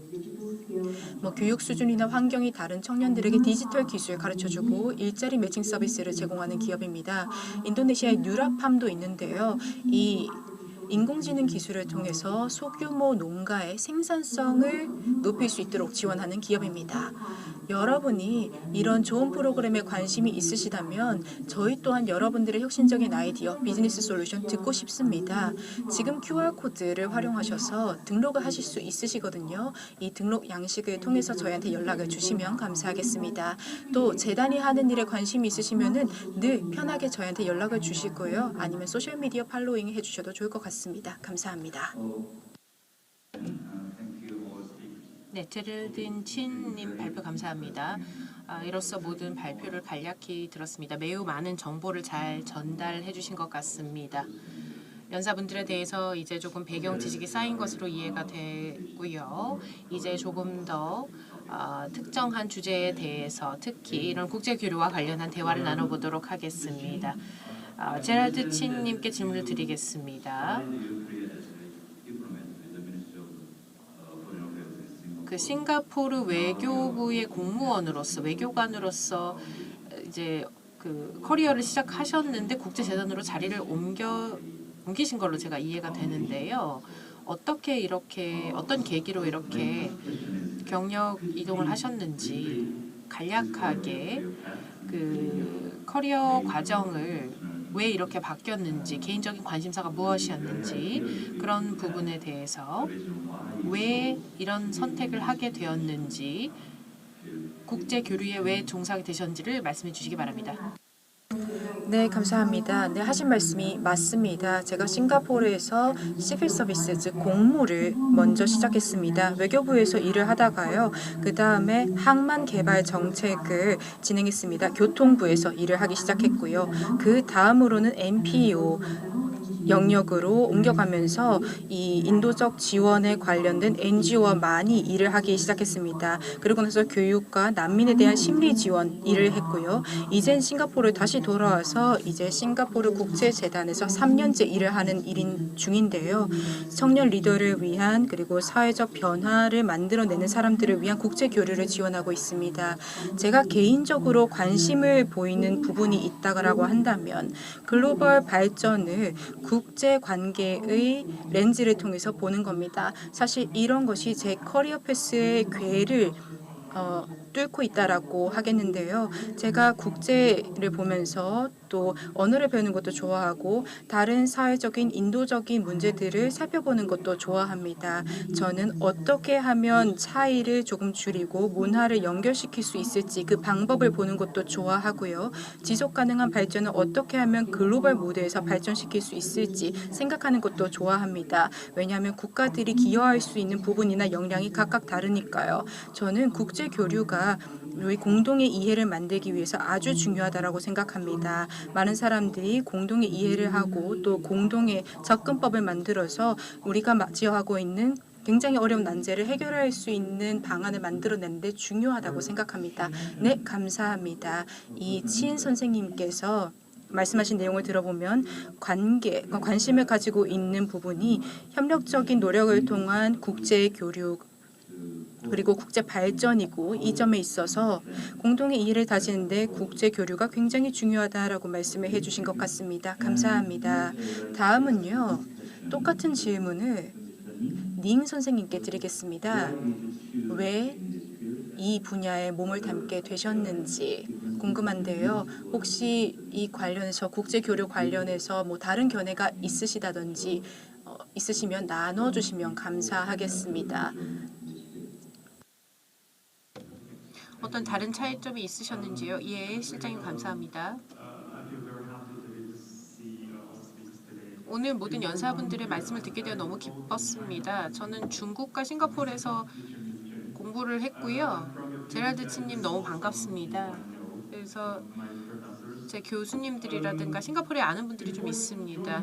Speaker 2: 교육 수준이나 환경이 다른 청년들에게 디지털 기술 가르쳐주고 일자리 매칭 서비스를 제공하는 기업입니다. 인도네시아의 뉴라팜도 있는데요. 이 인공지능 기술을 통해서 소규모 농가의 생산성을 높일 수 있도록 지원하는 기업입니다. 여러분이 이런 좋은 프로그램에 관심이 있으시다면 저희 또한 여러분들의 혁신적인 아이디어, 비즈니스 솔루션 듣고 싶습니다. 지금 QR코드를 활용하셔서 등록을 하실 수 있으시거든요. 이 등록 양식을 통해서 저희한테 연락을 주시면 감사하겠습니다. 또 재단이 하는 일에 관심이 있으시면은 늘 편하게 저희한테 연락을 주시고요. 아니면 소셜미디어 팔로잉 해주셔도 좋을 것 같습니다. 감사합니다.
Speaker 1: 네, 제럴딘 친님 발표 감사합니다. 이로써 모든 발표를 간략히 들었습니다. 매우 많은 정보를 잘 전달해 주신 것 같습니다. 연사분들에 대해서 이제 조금 배경 지식이 쌓인 것으로 이해가 되고요. 이제 조금 더 특정한 주제에 대해서 특히 이런 국제 교류와 관련한 대화를 나눠보도록 하겠습니다. 제랄드 친님께 질문을 드리겠습니다. 그 싱가포르 외교부의 공무원으로서 외교관으로서 이제 그 커리어를 시작하셨는데 국제재단으로 자리를 옮기신 걸로 제가 이해가 되는데요. 어떻게 이렇게 어떤 계기로 이렇게 경력 이동을 하셨는지 간략하게 그 커리어 과정을 왜 이렇게 바뀌었는지 개인적인 관심사가 무엇이었는지 그런 부분에 대해서 왜 이런 선택을 하게 되었는지 국제 교류에 왜 종사하게 되셨는지를 말씀해 주시기 바랍니다.
Speaker 2: 네, 감사합니다. 네, 하신 말씀이 맞습니다. 제가 싱가포르에서 시빌 서비스, 즉 공무를 먼저 시작했습니다. 외교부에서 일을 하다가요. 그 다음에 항만 개발 정책을 진행했습니다. 교통부에서 일을 하기 시작했고요. 그 다음으로는 NPO 영역으로 옮겨가면서 이 인도적 지원에 관련된 NGO와 많이 일을 하기 시작했습니다. 그리고 나서 교육과 난민에 대한 심리 지원 일을 했고요. 이젠 싱가포르 다시 돌아와서 이제 싱가포르 국제재단에서 3년째 일을 하는 일인 중인데요. 청년 리더를 위한 그리고 사회적 변화를 만들어내는 사람들을 위한 국제 교류를 지원하고 있습니다. 제가 개인적으로 관심을 보이는 부분이 있다고 한다면 글로벌 발전을 국제 관계의 렌즈를 통해서 보는 겁니다. 사실 이런 것이 제 커리어 패스의 궤를 뚫고 있다라고 하겠는데요. 제가 국제를 보면서 또 언어를 배우는 것도 좋아하고 다른 사회적인 인도적인 문제들을 살펴보는 것도 좋아합니다. 저는 어떻게 하면 차이를 조금 줄이고 문화를 연결시킬 수 있을지 그 방법을 보는 것도 좋아하고요. 지속 가능한 발전을 어떻게 하면 글로벌 무대에서 발전시킬 수 있을지 생각하는 것도 좋아합니다. 왜냐하면 국가들이 기여할 수 있는 부분이나 역량이 각각 다르니까요. 저는 국제 교류가 우리 공동의 이해를 만들기 위해서 아주 중요하다고 생각합니다. 많은 사람들이 공동의 이해를 하고 또 공동의 접근법을 만들어서 우리가 맞이하고 있는 굉장히 어려운 난제를 해결할 수 있는 방안을 만들어내는데 중요하다고 생각합니다. 네, 감사합니다. 이 치인 선생님께서 말씀하신 내용을 들어보면 관심을 가지고 있는 부분이 협력적인 노력을 통한 국제 교류 그리고 국제 발전이고 이 점에 있어서 공동의 이해를 다지는데 국제 교류가 굉장히 중요하다라고 말씀을 해주신 것 같습니다. 감사합니다. 다음은요. 똑같은 질문을 닝 선생님께 드리겠습니다. 왜 이 분야에 몸을 담게 되셨는지 궁금한데요. 혹시 이 관련해서 국제 교류 관련해서 뭐 다른 견해가 있으시다든지 있으시면 나눠주시면 감사하겠습니다.
Speaker 1: 어떤 다른 차이점이 있으셨는지요? 예, 실장님 감사합니다. 오늘 모든 연사분들의 말씀을 듣게 되어 너무 기뻤습니다. 저는 중국과 싱가포르에서 공부를 했고요. 제랄드 친님 너무 반갑습니다. 그래서 제 교수님들이라든가 싱가포르에 아는 분들이 좀 있습니다.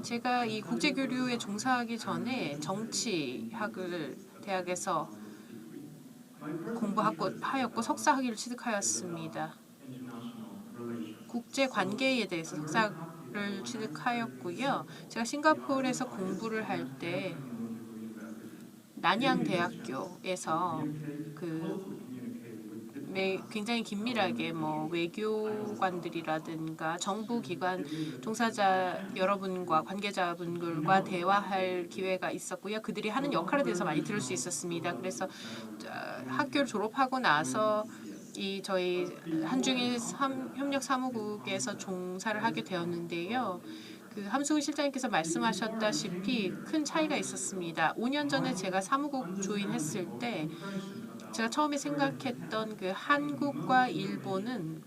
Speaker 1: 제가 이 국제교류에 종사하기 전에 정치학을 대학에서 공부하였고 석사학위를 취득하였습니다. 국제관계에 대해서 석사를 취득하였고요. 제가 싱가포르에서 공부를 할 때 나냥 대학교에서 그 굉장히 긴밀하게 뭐 외교관들이라든가 정부 기관 종사자 여러분과 관계자분들과 대화할 기회가 있었고요. 그들이 하는 역할에 대해서 많이 들을 수 있었습니다. 그래서 학교를 졸업하고 나서 이 저희 한중일 협력 사무국에서 종사를 하게 되었는데요. 그 함수근 실장님께서 말씀하셨다시피 큰 차이가 있었습니다. 5년 전에 제가 사무국 조인했을 때 제가 처음에 생각했던 그 한국과 일본은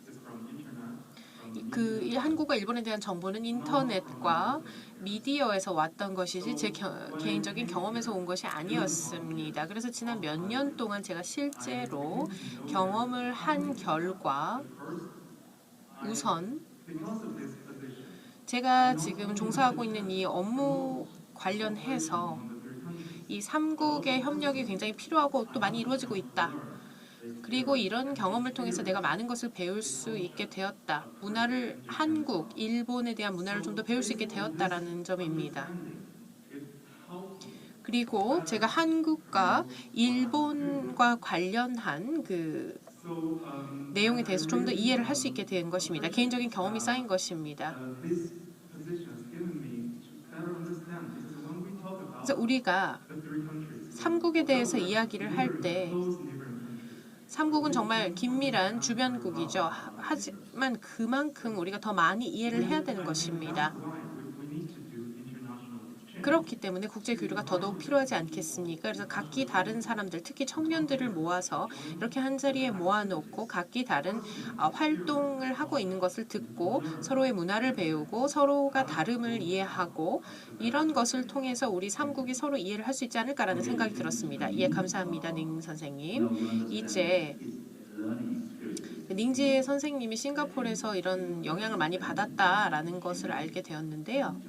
Speaker 1: 한국과 일본에 대한 정보는 인터넷과 미디어에서 왔던 것이지 제 개인적인 경험에서 온 것이 아니었습니다. 그래서 지난 몇 년 동안 제가 실제로 경험을 한 결과 우선 제가 지금 종사하고 있는 이 업무 관련해서 이 3국의 협력이 굉장히 필요하고 또 많이 이루어지고 있다. 그리고 이런 경험을 통해서 내가 많은 것을 배울 수 있게 되었다. 한국, 일본에 대한 문화를 좀 더 배울 수 있게 되었다라는 점입니다. 그리고 제가 한국과 일본과 관련한 그 내용에 대해서 좀 더 이해를 할 수 있게 된 것입니다. 개인적인 경험이 쌓인 것입니다. 그래서 우리가 삼국에 대해서 이야기를 할 때 삼국은 정말 긴밀한 주변국이죠. 하지만 그만큼 우리가 더 많이 이해를 해야 되는 것입니다. 그렇기 때문에 국제 교류가 더더욱 필요하지 않겠습니까? 그래서 각기 다른 사람들, 특히 청년들을 모아서 이렇게 한 자리에 모아놓고 각기 다른 활동을 하고 있는 것을 듣고 서로의 문화를 배우고 서로가 다름을 이해하고 이런 것을 통해서 우리 삼국이 서로 이해를 할 수 있지 않을까라는 생각이 들었습니다. 예, 감사합니다, 닝 선생님. 이제 닝지의 선생님이 싱가포르에서 이런 영향을 많이 받았다라는 것을 알게 되었는데요.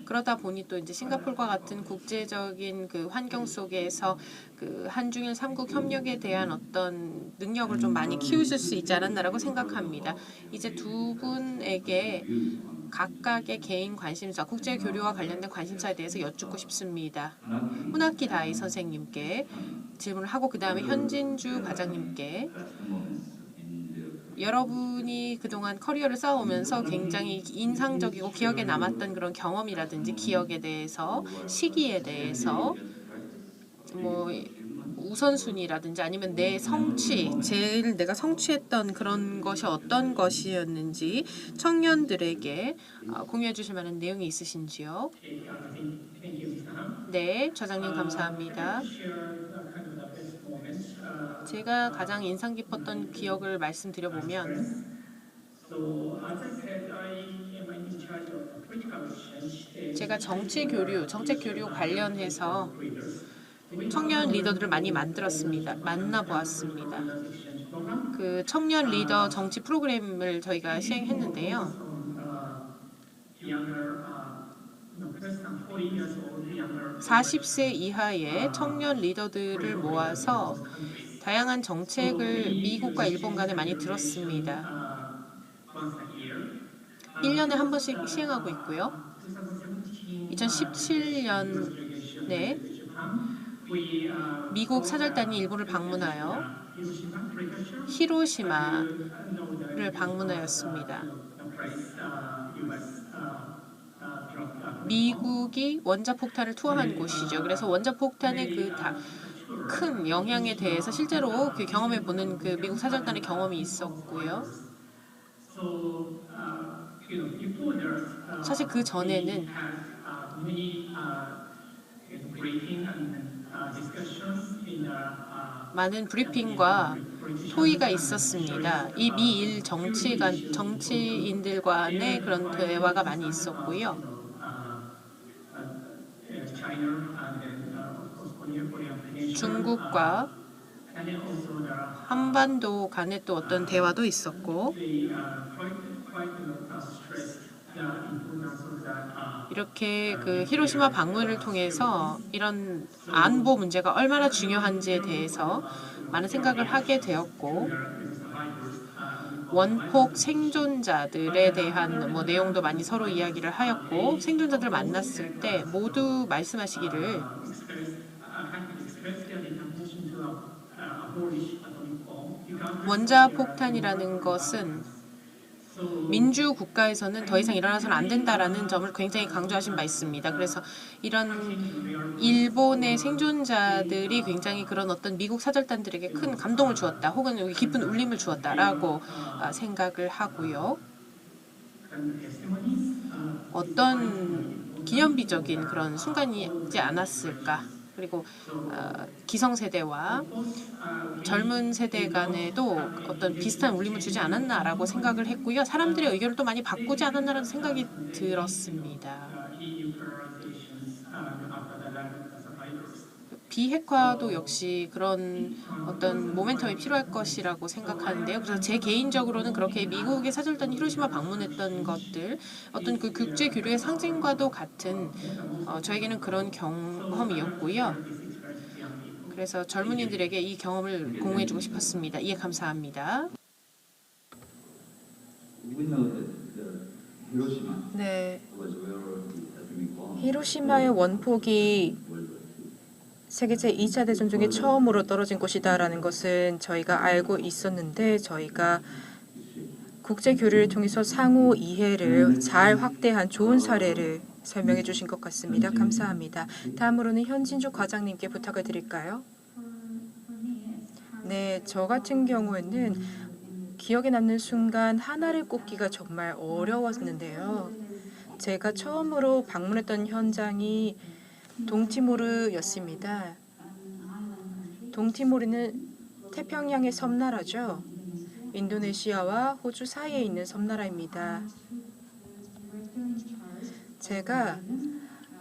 Speaker 1: 그러다 보니 또 이제 싱가포르와 같은 국제적인 그 환경 속에서 그 한중일 삼국 협력에 대한 어떤 능력을 좀 많이 키우실 수 있지 않았나라고 생각합니다. 이제 두 분에게 각각의 개인 관심사, 국제 교류와 관련된 관심사에 대해서 여쭙고 싶습니다. 훈학기 다이 선생님께 질문을 하고 그 다음에 현진주 과장님께 여러분이 그동안 커리어를 쌓아오면서 굉장히 인상적이고 기억에 남았던 그런 경험이라든지 기억에 대해서 시기에 대해서 뭐 우선순위라든지 아니면 내 성취, 제일 내가 성취했던 그런 것이 어떤 것이었는지 청년들에게 공유해 주실 만한 내용이 있으신지요? 네, 저장님 감사합니다. 제가 가장 인상 깊었던 기억을 말씀드려보면 제가 정책 교류 관련해서 청년 리더들을 많이 만나보았습니다. 그 청년 리더 정치 프로그램을 저희가 시행했는데요. 40세 이하의 청년 리더들을 모아서 다양한 정책을 미국과 일본 간에 많이 들었습니다. 1년에 한 번씩 시행하고 있고요. 2017년에 미국 사절단이 일본을 방문하여 히로시마를 방문하였습니다. 미국이 원자폭탄을 투하한 곳이죠. 그래서 원자폭탄의 그 큰 영향에 대해서 실제로 그 경험해보는 그 미국 사절단의 경험이 있었고요. 사실 그 전에는 많은 브리핑과 토의가 있었습니다. 이 미일 정치인들 간의 그런 대화가 많이 있었고요. 중국과 한반도 간의 또 어떤 대화도 있었고 이렇게 그 히로시마 방문을 통해서 이런 안보 문제가 얼마나 중요한지에 대해서 많은 생각을 하게 되었고 원폭 생존자들에 대한 뭐 내용도 많이 서로 이야기를 하였고 생존자들 만났을 때 모두 말씀하시기를 원자폭탄이라는 것은 민주 국가에서는 더 이상 일어나서는 안 된다라는 점을 굉장히 강조하신 바 있습니다. 그래서 이런 일본의 생존자들이 굉장히 그런 어떤 미국 사절단들에게 큰 감동을 주었다, 혹은 깊은 울림을 주었다라고 생각을 하고요. 어떤 기념비적인 그런 순간이지 않았을까. 그리고 기성세대와 젊은 세대 간에도 어떤 비슷한 울림을 주지 않았나라고 생각을 했고요. 사람들의 의견을 또 많이 바꾸지 않았나라는 생각이 들었습니다. 비핵화도 역시 그런 어떤 모멘텀이 필요할 것이라고 생각하는데요. 그래서 제 개인적으로는 그렇게 미국의 사절단이 히로시마 방문했던 것들, 어떤 그 국제 교류의 상징과도 같은 저에게는 그런 경험이었고요. 그래서 젊은이들에게 이 경험을 공유해주고 싶었습니다. 이해 감사합니다.
Speaker 2: 네, 히로시마의 원폭이 세계 제2차 대전 중에 처음으로 떨어진 곳이다라는 것은 저희가 알고 있었는데, 저희가 국제 교류를 통해서 상호 이해를 잘 확대한 좋은 사례를 설명해 주신 것 같습니다. 감사합니다. 다음으로는 현진주 과장님께 부탁을 드릴까요? 네, 저 같은 경우에는 기억에 남는 순간 하나를 꼽기가 정말 어려웠는데요. 제가 처음으로 방문했던 현장이 동티모르였습니다. 동티모르는 태평양의 섬나라죠. 인도네시아와 호주 사이에 있는 섬나라입니다. 제가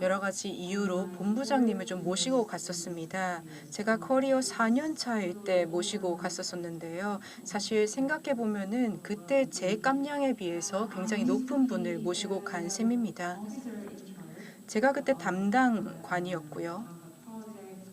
Speaker 2: 여러 가지 이유로 본부장님을 좀 모시고 갔었습니다. 제가 커리어 4년 차일 때 모시고 갔었었는데요. 사실 생각해 보면은 그때 제 깜냥에 비해서 굉장히 높은 분을 모시고 간 셈입니다. 제가 그때 담당관이었고요.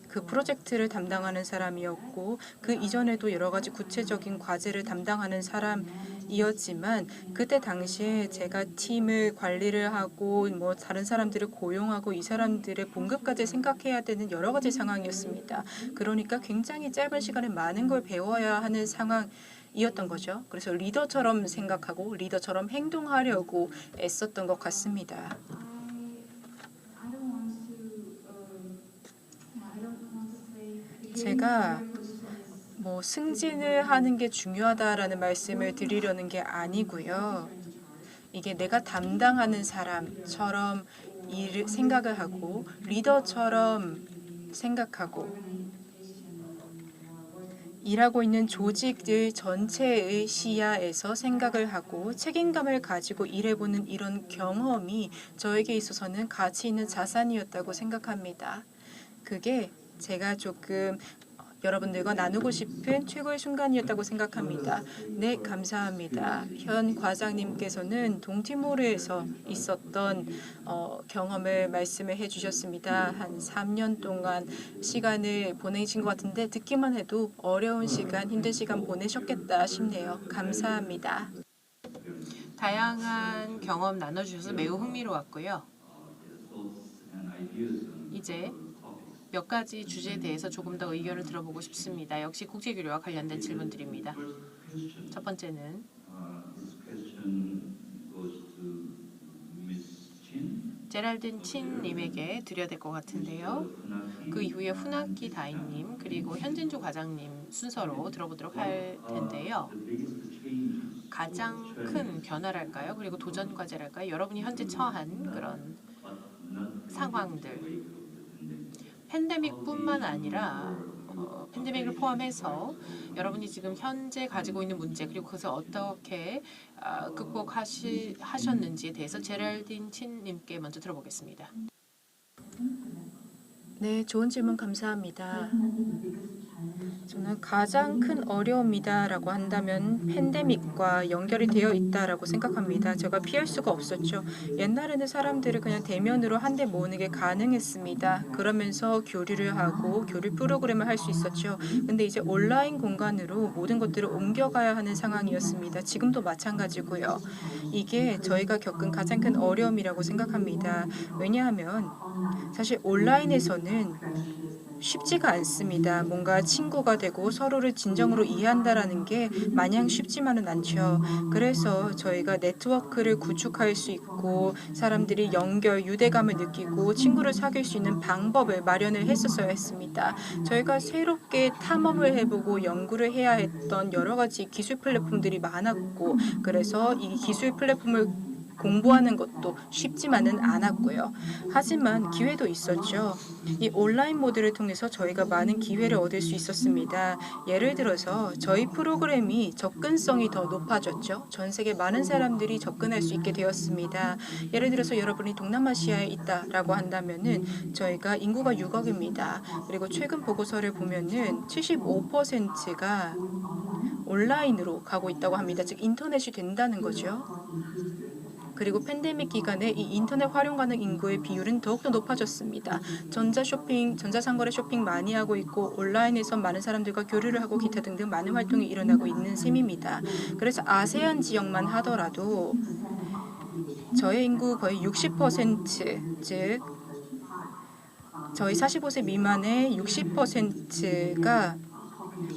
Speaker 2: 그 프로젝트를 담당하는 사람이었고, 그 이전에도 여러 가지 구체적인 과제를 담당하는 사람이었지만, 그때 당시에 제가 팀을 관리를 하고 뭐 다른 사람들을 고용하고 이 사람들의 봉급까지 생각해야 되는 여러 가지 상황이었습니다. 그러니까 굉장히 짧은 시간에 많은 걸 배워야 하는 상황이었던 거죠. 그래서 리더처럼 생각하고 리더처럼 행동하려고 애썼던 것 같습니다. 제가 뭐 승진을 하는 게 중요하다라는 말씀을 드리려는 게 아니고요. 이게 내가 담당하는 사람처럼 일을 생각을 하고 리더처럼 생각하고 일하고 있는 조직들 전체의 시야에서 생각을 하고 책임감을 가지고 일해보는 이런 경험이 저에게 있어서는 가치 있는 자산이었다고 생각합니다. 그게 제가 조금 여러분들과 나누고 싶은 최고의 순간이었다고 생각합니다. 네, 감사합니다. 현 과장님께서는 동티모르에서 있었던 경험을 말씀을 해주셨습니다. 한 3년 동안 시간을 보내신 것 같은데 듣기만 해도 어려운 시간, 힘든 시간 보내셨겠다 싶네요. 감사합니다.
Speaker 1: 다양한 경험 나눠주셔서 매우 흥미로웠고요. 이제 몇 가지 주제에 대해서 조금 더 의견을 들어보고 싶습니다. 역시 국제교류와 관련된 질문들입니다. 첫 번째는 제랄든 친님에게 드려야 될 것 같은데요. 그 이후에 훈학기 다인님 그리고 현진주 과장님 순서로 들어보도록 할 텐데요. 가장 큰 변화랄까요? 그리고 도전 과제랄까요? 여러분이 현재 처한 그런 상황들, 팬데믹뿐만 아니라 팬데믹을 포함해서 여러분이 지금 현재 가지고 있는 문제 그리고 그것을 어떻게 극복하셨는지에 대해서 제랄딘 친님께 먼저 들어보겠습니다.
Speaker 2: 네, 좋은 질문 감사합니다. 저는 가장 큰 어려움이다라고 한다면 팬데믹과 연결이 되어 있다라고 생각합니다. 제가 피할 수가 없었죠. 옛날에는 사람들을 그냥 대면으로 한데 모으는 게 가능했습니다. 그러면서 교류를 하고 교류 프로그램을 할 수 있었죠. 근데 이제 온라인 공간으로 모든 것들을 옮겨가야 하는 상황이었습니다. 지금도 마찬가지고요. 이게 저희가 겪은 가장 큰 어려움이라고 생각합니다. 왜냐하면 사실 온라인에서는 쉽지가 않습니다. 뭔가 친구가 되고 서로를 진정으로 이해한다라는 게 마냥 쉽지만은 않죠. 그래서 저희가 네트워크를 구축할 수 있고 사람들이 연결, 유대감을 느끼고 친구를 사귈 수 있는 방법을 마련을 했었어야 했습니다. 저희가 새롭게 탐험을 해보고 연구를 해야 했던 여러 가지 기술 플랫폼들이 많았고 그래서 이 기술 플랫폼을 공부하는 것도 쉽지만은 않았고요. 하지만 기회도 있었죠. 이 온라인 모드를 통해서 저희가 많은 기회를 얻을 수 있었습니다. 예를 들어서 저희 프로그램이 접근성이 더 높아졌죠. 전 세계 많은 사람들이 접근할 수 있게 되었습니다. 예를 들어서 여러분이 동남아시아에 있다라고 한다면은 저희가 인구가 6억입니다. 그리고 최근 보고서를 보면은 75%가 온라인으로 가고 있다고 합니다. 즉 인터넷이 된다는 거죠. 그리고 팬데믹 기간에 이 인터넷 활용 가능 인구의 비율은 더욱더 높아졌습니다. 전자상거래 쇼핑 많이 하고 있고 온라인에서 많은 사람들과 교류를 하고 기타 등등 많은 활동이 일어나고 있는 셈입니다. 그래서 아세안 지역만 하더라도 저의 인구 거의 60%, 즉 저희 45세 미만의 60%가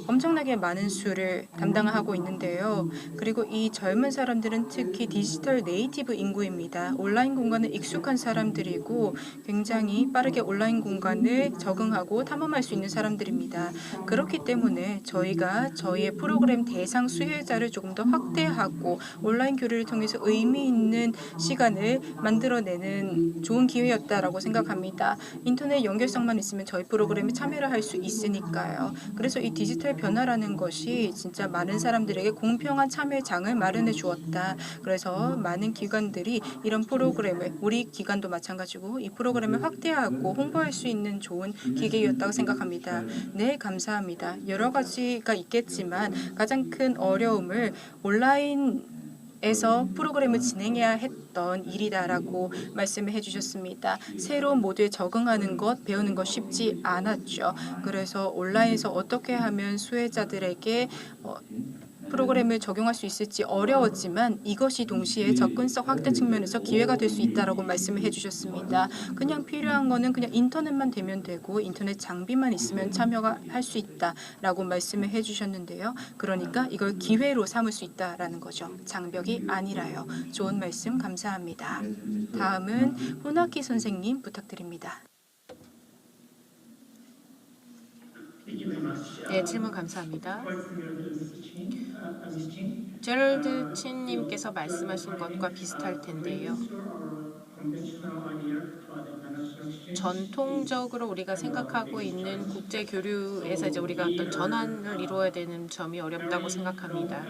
Speaker 2: 엄청나게 많은 수를 담당하고 있는데요. 그리고 이 젊은 사람들은 특히 디지털 네이티브 인구입니다. 온라인 공간에 익숙한 사람들이고 굉장히 빠르게 온라인 공간을 적응하고 탐험할 수 있는 사람들입니다. 그렇기 때문에 저희가 저희의 프로그램 대상 수혜자를 조금 더 확대하고 온라인 교류를 통해서 의미 있는 시간을 만들어내는 좋은 기회였다라고 생각합니다. 인터넷 연결성만 있으면 저희 프로그램에 참여를 할 수 있으니까요. 그래서 이 디지털 변화라는 것이 진짜 많은 사람들에게 공평한 참여의 장을 마련해 주었다. 그래서 많은 기관들이 이런 프로그램을 우리 기관도 마찬가지고 이 프로그램을 확대하고 홍보할 수 있는 좋은 기회였다고 생각합니다. 네, 감사합니다. 여러 가지가 있겠지만 가장 큰 어려움을 온라인에서 프로그램을 진행해야 했던 일이다라고 말씀을 해주셨습니다. 새로운 모드에 적응하는 것, 배우는 것 쉽지 않았죠. 그래서 온라인에서 어떻게 하면 수혜자들에게 프로그램을 적용할 수 있을지 어려웠지만 이것이 동시에 접근성 확대 측면에서 기회가 될 수 있다라고 말씀을 해주셨습니다. 그냥 필요한 거는 그냥 인터넷만 되면 되고 인터넷 장비만 있으면 참여가 할 수 있다라고 말씀을 해주셨는데요. 그러니까 이걸 기회로 삼을 수 있다라는 거죠. 장벽이 아니라요. 좋은 말씀 감사합니다. 다음은 훈아키 선생님 부탁드립니다.
Speaker 1: 네, 질문 감사합니다. 제럴드 친님께서 말씀하신 것과 비슷할 텐데요. 전통적으로 우리가 생각하고 있는 국제 교류에서 이제 우리가 어떤 전환을 이루어야 되는 점이 어렵다고 생각합니다.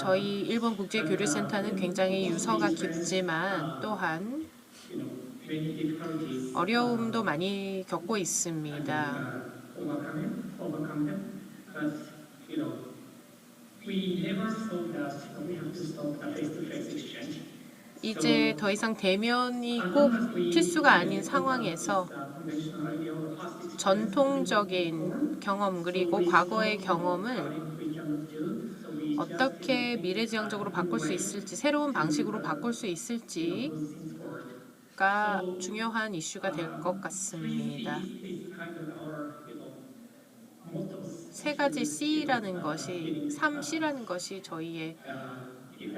Speaker 1: 저희 일본 국제교류센터는 굉장히 유서가 깊지만 또한 어려움도 많이 겪고 있습니다. 이제 더 이상 대면이 꼭 필수가 아닌 상황에서 전통적인 경험 그리고 과거의 경험을 어떻게 미래지향적으로 바꿀 수 있을지, 새로운 방식으로 바꿀 수 있을지가 중요한 이슈가 될 것 같습니다. 세 가지 C라는 것이, 3C라는 것이 저희의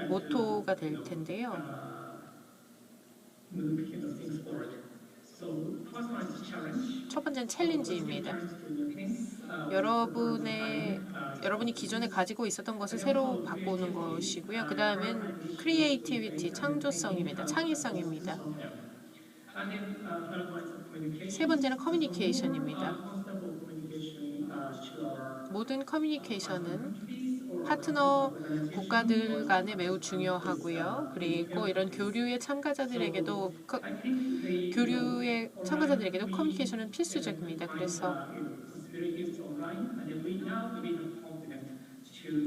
Speaker 1: 모토가 될 텐데요. 첫 번째는 챌린지입니다. 여러분이 기존에 가지고 있었던 것을 새로 바꾸는 것이고요. 그 다음은 크리에이티비티, 창조성입니다. 창의성입니다. 세 번째는 커뮤니케이션입니다. 모든 커뮤니케이션은 파트너 국가들 간에 매우 중요하고요. 그리고 이런 교류의 참가자들에게도 커뮤니케이션은 필수적입니다. 그래서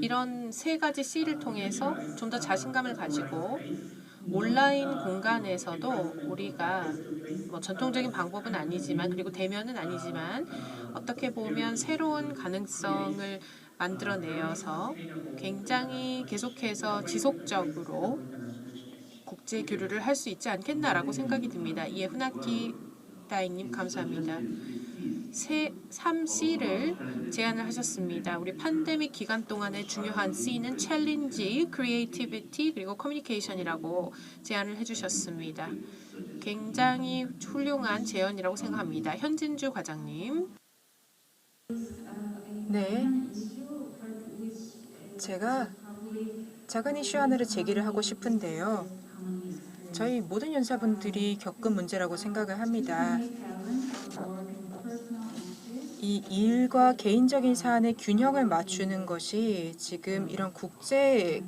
Speaker 1: 이런 세 가지 C를 통해서 좀 더 자신감을 가지고 온라인 공간에서도 우리가 전통적인 방법은 아니지만 그리고 대면은 아니지만 어떻게 보면 새로운 가능성을 만들어내어서 굉장히 계속해서 지속적으로 국제 교류를 할 수 있지 않겠나라고 생각이 듭니다. 이에 훈아키 다잉님 감사합니다. 3C를 제안을 하셨습니다. 우리 팬데믹 기간 동안의 중요한 C는 챌린지, 크리에이티비티 그리고 커뮤니케이션이라고 제안을 해주셨습니다. 굉장히 훌륭한 제안이라고 생각합니다. 현진주 과장님.
Speaker 2: 네, 제가 작은 이슈 하나를 제기를 하고 싶은데요. 저희 모든 연사분들이 겪은 문제라고 생각을 합니다. 이 일과 개인적인 사안의 균형을 맞추는 것이 지금 이런 국제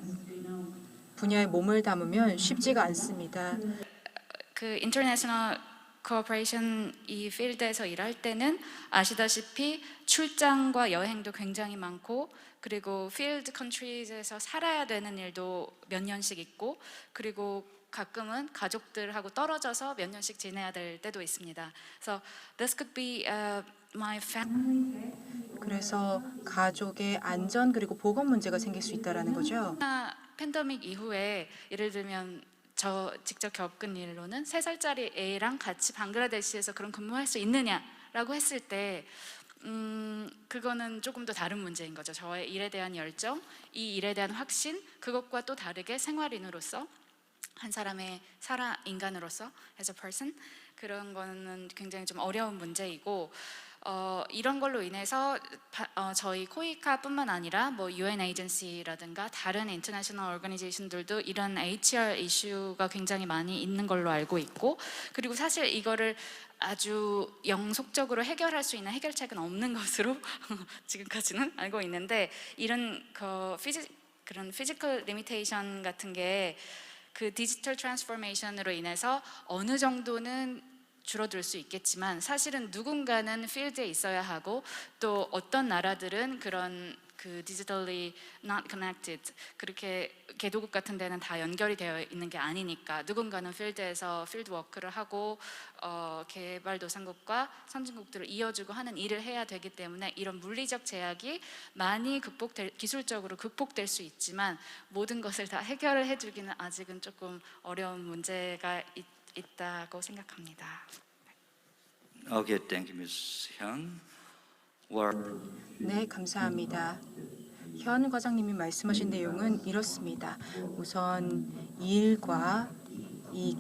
Speaker 2: 분야에 몸을 담으면 쉽지가 않습니다.
Speaker 3: 그 인터내셔널 코퍼레이션 이 필드에서 일할 때는 아시다시피 출장과 여행도 굉장히 많고 그리고 필드 컨트리즈에서 살아야 되는 일도 몇 년씩 있고 그리고 가끔은 가족들하고 떨어져서 몇 년씩 지내야 될 때도 있습니다. So this could be my family.
Speaker 2: 그래서 가족의 안전 그리고 보건 문제가 생길 수 있다라는 거죠.
Speaker 3: 팬데믹 이후에 예를 들면 저 직접 겪은 일로는 3살짜리 애랑 같이 방글라데시에서 그런 근무할 수 있느냐라고 했을 때 그거는 조금 더 다른 문제인 거죠. 저의 일에 대한 열정, 이 일에 대한 확신, 그것과 또 다르게 생활인으로서 한 사람의 인간으로서 as a person 그런 거는 굉장히 좀 어려운 문제이고 이런 걸로 인해서 저희 코이카뿐만 아니라 뭐 UN 에이전시라든가 다른 인터내셔널 오거니제이션들도 이런 HR 이슈가 굉장히 많이 있는 걸로 알고 있고 그리고 사실 이거를 아주 영속적으로 해결할 수 있는 해결책은 없는 것으로 지금까지는 알고 있는데 이런 그런 피지컬 리미테이션 같은 게 그 디지털 트랜스포메이션으로 인해서 어느 정도는 줄어들 수 있겠지만 사실은 누군가는 필드에 있어야 하고 또 어떤 나라들은 그런 그 digitally not connected 그렇게 개도국 같은 데는 다 연결이 되어 있는 게 아니니까 누군가는 필드에서 필드 워크를 하고 개발도상국과 선진국들을 이어주고 하는 일을 해야 되기 때문에 이런 물리적 제약이 많이 기술적으로 극복될 수 있지만 모든 것을 다 해결을 해주기는 아직은 조금 어려운 문제가 있다고 생각합니다.
Speaker 4: Okay, thank you, Ms. Hyun.
Speaker 2: 네, 감사합니다. 현 과장님이 말씀하신 내용은 이렇습니다. 우선 일과 이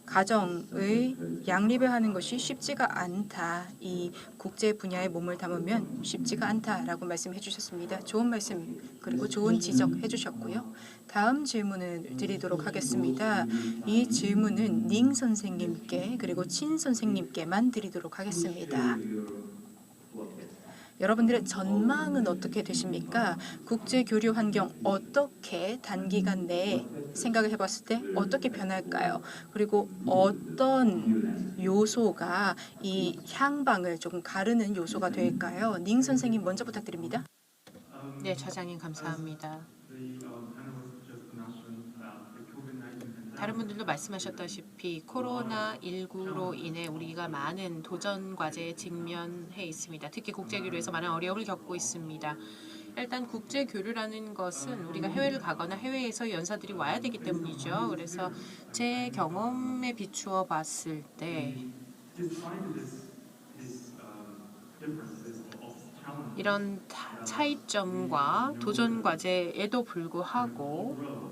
Speaker 2: 가정의 양립을 하는 것이 쉽지가 않다. 이 국제 분야에 몸을 담으면 쉽지가 않다라고 말씀해 주셨습니다. 좋은 말씀 그리고 좋은 지적해 주셨고요. 다음 질문을 드리도록 하겠습니다. 이 질문은 닝 선생님께 그리고 친 선생님께만 드리도록 하겠습니다. 여러분들의 전망은 어떻게 되십니까? 국제 교류 환경 어떻게 단기간 내에 생각을 해봤을 때 어떻게 변할까요? 그리고 어떤 요소가 이 향방을 조금 가르는 요소가 될까요? 닝 선생님 먼저 부탁드립니다.
Speaker 1: 네, 차장님 감사합니다. 다른 분들도 말씀하셨다시피 코로나19로 인해 우리가 많은 도전 과제에 직면해 있습니다. 특히 국제교류에서 많은 어려움을 겪고 있습니다. 일단 국제교류라는 것은 우리가 해외를 가거나 해외에서 연사들이 와야 되기 때문이죠. 그래서 제 경험에 비추어 봤을 때 이런 차이점과 도전 과제에도 불구하고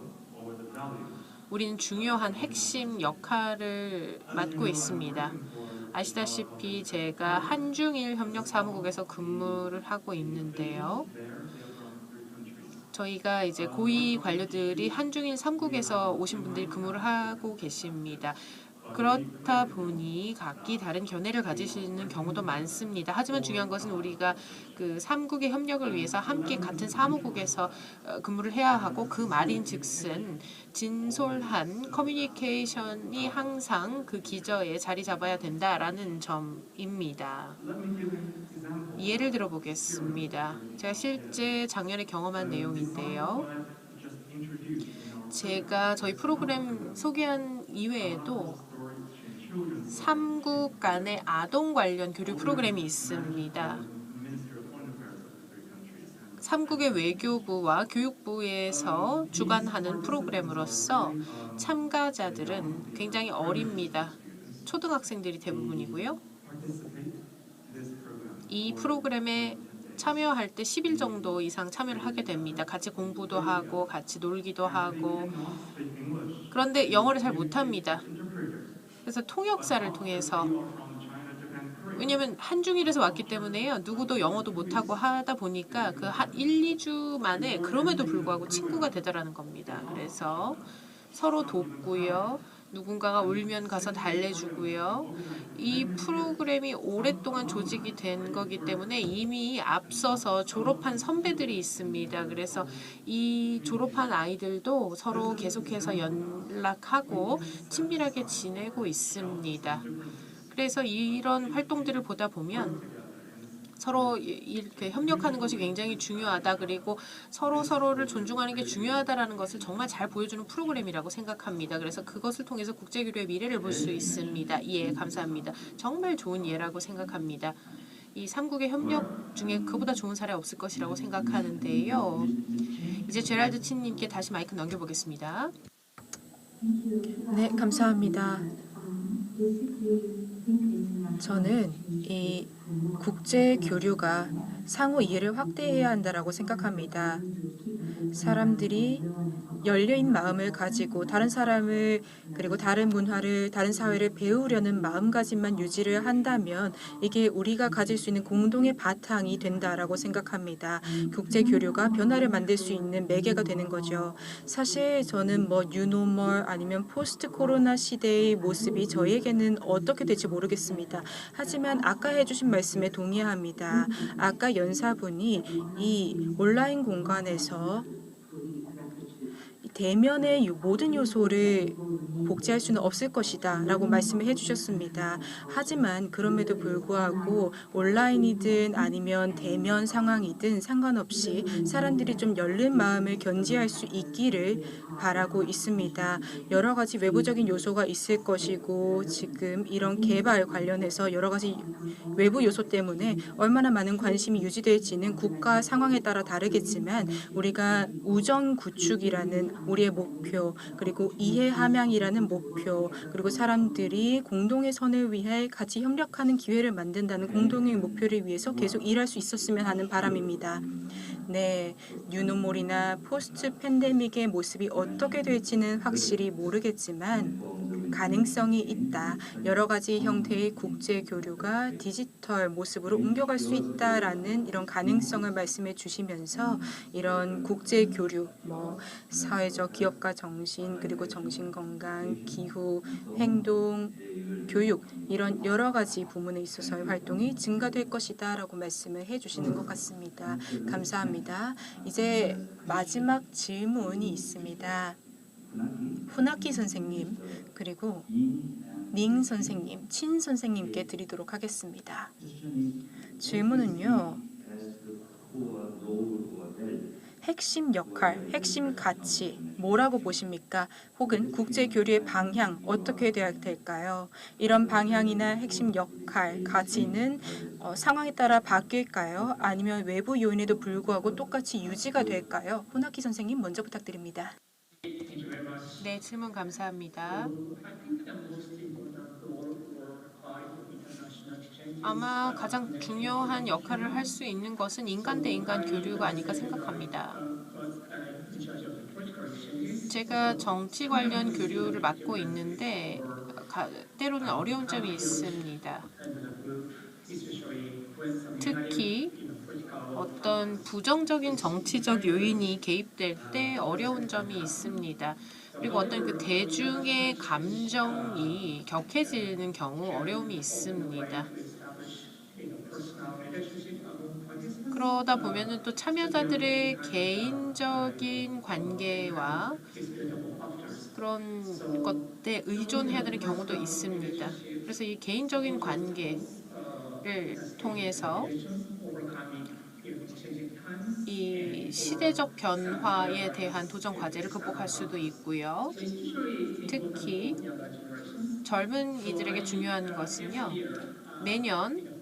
Speaker 1: 우리는 중요한 핵심 역할을 맡고 있습니다. 아시다시피 제가 한중일 협력 사무국에서 근무를 하고 있는데요. 저희가 이제 고위 관료들이 한중일 3국에서 오신 분들이 근무를 하고 계십니다. 그렇다 보니 각기 다른 견해를 가지시는 경우도 많습니다. 하지만 중요한 것은 우리가 그 3국의 협력을 위해서 함께 같은 사무국에서 근무를 해야 하고 그 말인즉슨 진솔한 커뮤니케이션이 항상 그 기저에 자리 잡아야 된다라는 점입니다. 예를 들어 보겠습니다. 제가 실제 작년에 경험한 내용인데요. 제가 저희 프로그램 소개한 이외에도 3국 간의 아동 관련 교류 프로그램이 있습니다. 3국의 외교부와 교육부에서 주관하는 프로그램으로서 참가자들은 굉장히 어립니다. 초등학생들이 대부분이고요. 이 프로그램에 참여할 때 10일 정도 이상 참여를 하게 됩니다. 같이 공부도 하고 같이 놀기도 하고. 그런데 영어를 잘 못합니다. 그래서 통역사를 통해서, 왜냐면 한중일에서 왔기 때문에요. 누구도 영어도 못하고 하다 보니까 그 한 1, 2주 만에 그럼에도 불구하고 친구가 되더라는 겁니다. 그래서 서로 돕고요. 누군가가 울면 가서 달래주고요. 이 프로그램이 오랫동안 조직이 된 거기 때문에 이미 앞서서 졸업한 선배들이 있습니다. 그래서 이 졸업한 아이들도 서로 계속해서 연락하고 친밀하게 지내고 있습니다. 그래서 이런 활동들을 보다 보면 서로 이렇게 협력하는 것이 굉장히 중요하다. 그리고 서로를 존중하는 게 중요하다라는 것을 정말 잘 보여주는 프로그램이라고 생각합니다. 그래서 그것을 통해서 국제교류의 미래를 볼 수 있습니다. 예, 감사합니다. 정말 좋은 예라고 생각합니다. 이 3국의 협력 중에 그보다 좋은 사례 없을 것이라고 생각하는데요. 이제 제랄드 친님께 다시 마이크 넘겨보겠습니다.
Speaker 2: 네, 감사합니다. 저는 이 국제 교류가 상호 이해를 확대해야 한다라고 생각합니다. 사람들이 열린 마음을 가지고 다른 사람을 그리고 다른 문화를 다른 사회를 배우려는 마음가짐만 유지를 한다면 이게 우리가 가질 수 있는 공동의 바탕이 된다라고 생각합니다. 국제 교류가 변화를 만들 수 있는 매개가 되는 거죠. 사실 저는 뭐 뉴노멀 아니면 포스트 코로나 시대의 모습이 저에게는 어떻게 될지 모르겠습니다. 하지만 아까 해주신 말씀에 동의합니다. 아까 연사분이 이 온라인 공간에서 대면의 모든 요소를 복제할 수는 없을 것이다 라고 말씀을 해주셨습니다. 하지만 그럼에도 불구하고 온라인이든 아니면 대면 상황이든 상관없이 사람들이 좀 열린 마음을 견지할 수 있기를 바라고 있습니다. 여러 가지 외부적인 요소가 있을 것이고 지금 이런 개발 관련해서 여러 가지 외부 요소 때문에 얼마나 많은 관심이 유지될지는 국가 상황에 따라 다르겠지만 우리가 우정 구축이라는 우리의 목표 그리고 이해 함양이라는 목표 그리고 사람들이 공동의 선을 위해 같이 협력하는 기회를 만든다는 공동의 목표를 위해서 계속 일할 수 있었으면 하는 바람입니다. 네, 뉴노멀이나 포스트 팬데믹의 모습이 어떻게 될지는 확실히 모르겠지만 가능성이 있다. 여러 가지 형태의 국제 교류가 디지털 모습으로 옮겨갈 수 있다라는 이런 가능성을 말씀해 주시면서 이런 국제 교류, 사회적 기업가 정신 그리고 정신 건강, 기후, 행동, 교육 이런 여러 가지 부문에 있어서의 활동이 증가될 것이다라고 말씀을 해주시는 것 같습니다. 감사합니다. 이제 마지막 질문이 있습니다. 후나키 선생님 그리고 닝 선생님, 친 선생님께 드리도록 하겠습니다. 질문은요. 핵심 역할, 핵심 가치 뭐라고 보십니까? 혹은 국제교류의 방향 어떻게 돼야 될까요? 이런 방향이나 핵심 역할, 가치는 상황에 따라 바뀔까요? 아니면 외부 요인에도 불구하고 똑같이 유지가 될까요? 호나키 선생님 먼저 부탁드립니다.
Speaker 1: 네, 질문 감사합니다. 아마 가장 중요한 역할을 할 수 있는 것은 인간 대 인간 교류가 아닐까 생각합니다. 제가 정치 관련 교류를 맡고 있는데 때로는 어려운 점이 있습니다. 특히 어떤 부정적인 정치적 요인이 개입될 때 어려운 점이 있습니다. 그리고 어떤 그 대중의 감정이 격해지는 경우 어려움이 있습니다. 그러다 보면은 또 참여자들의 개인적인 관계와 그런 것에 의존해야 되는 경우도 있습니다. 그래서 이 개인적인 관계를 통해서 이 시대적 변화에 대한 도전 과제를 극복할 수도 있고요. 특히 젊은 이들에게 중요한 것은요. 내년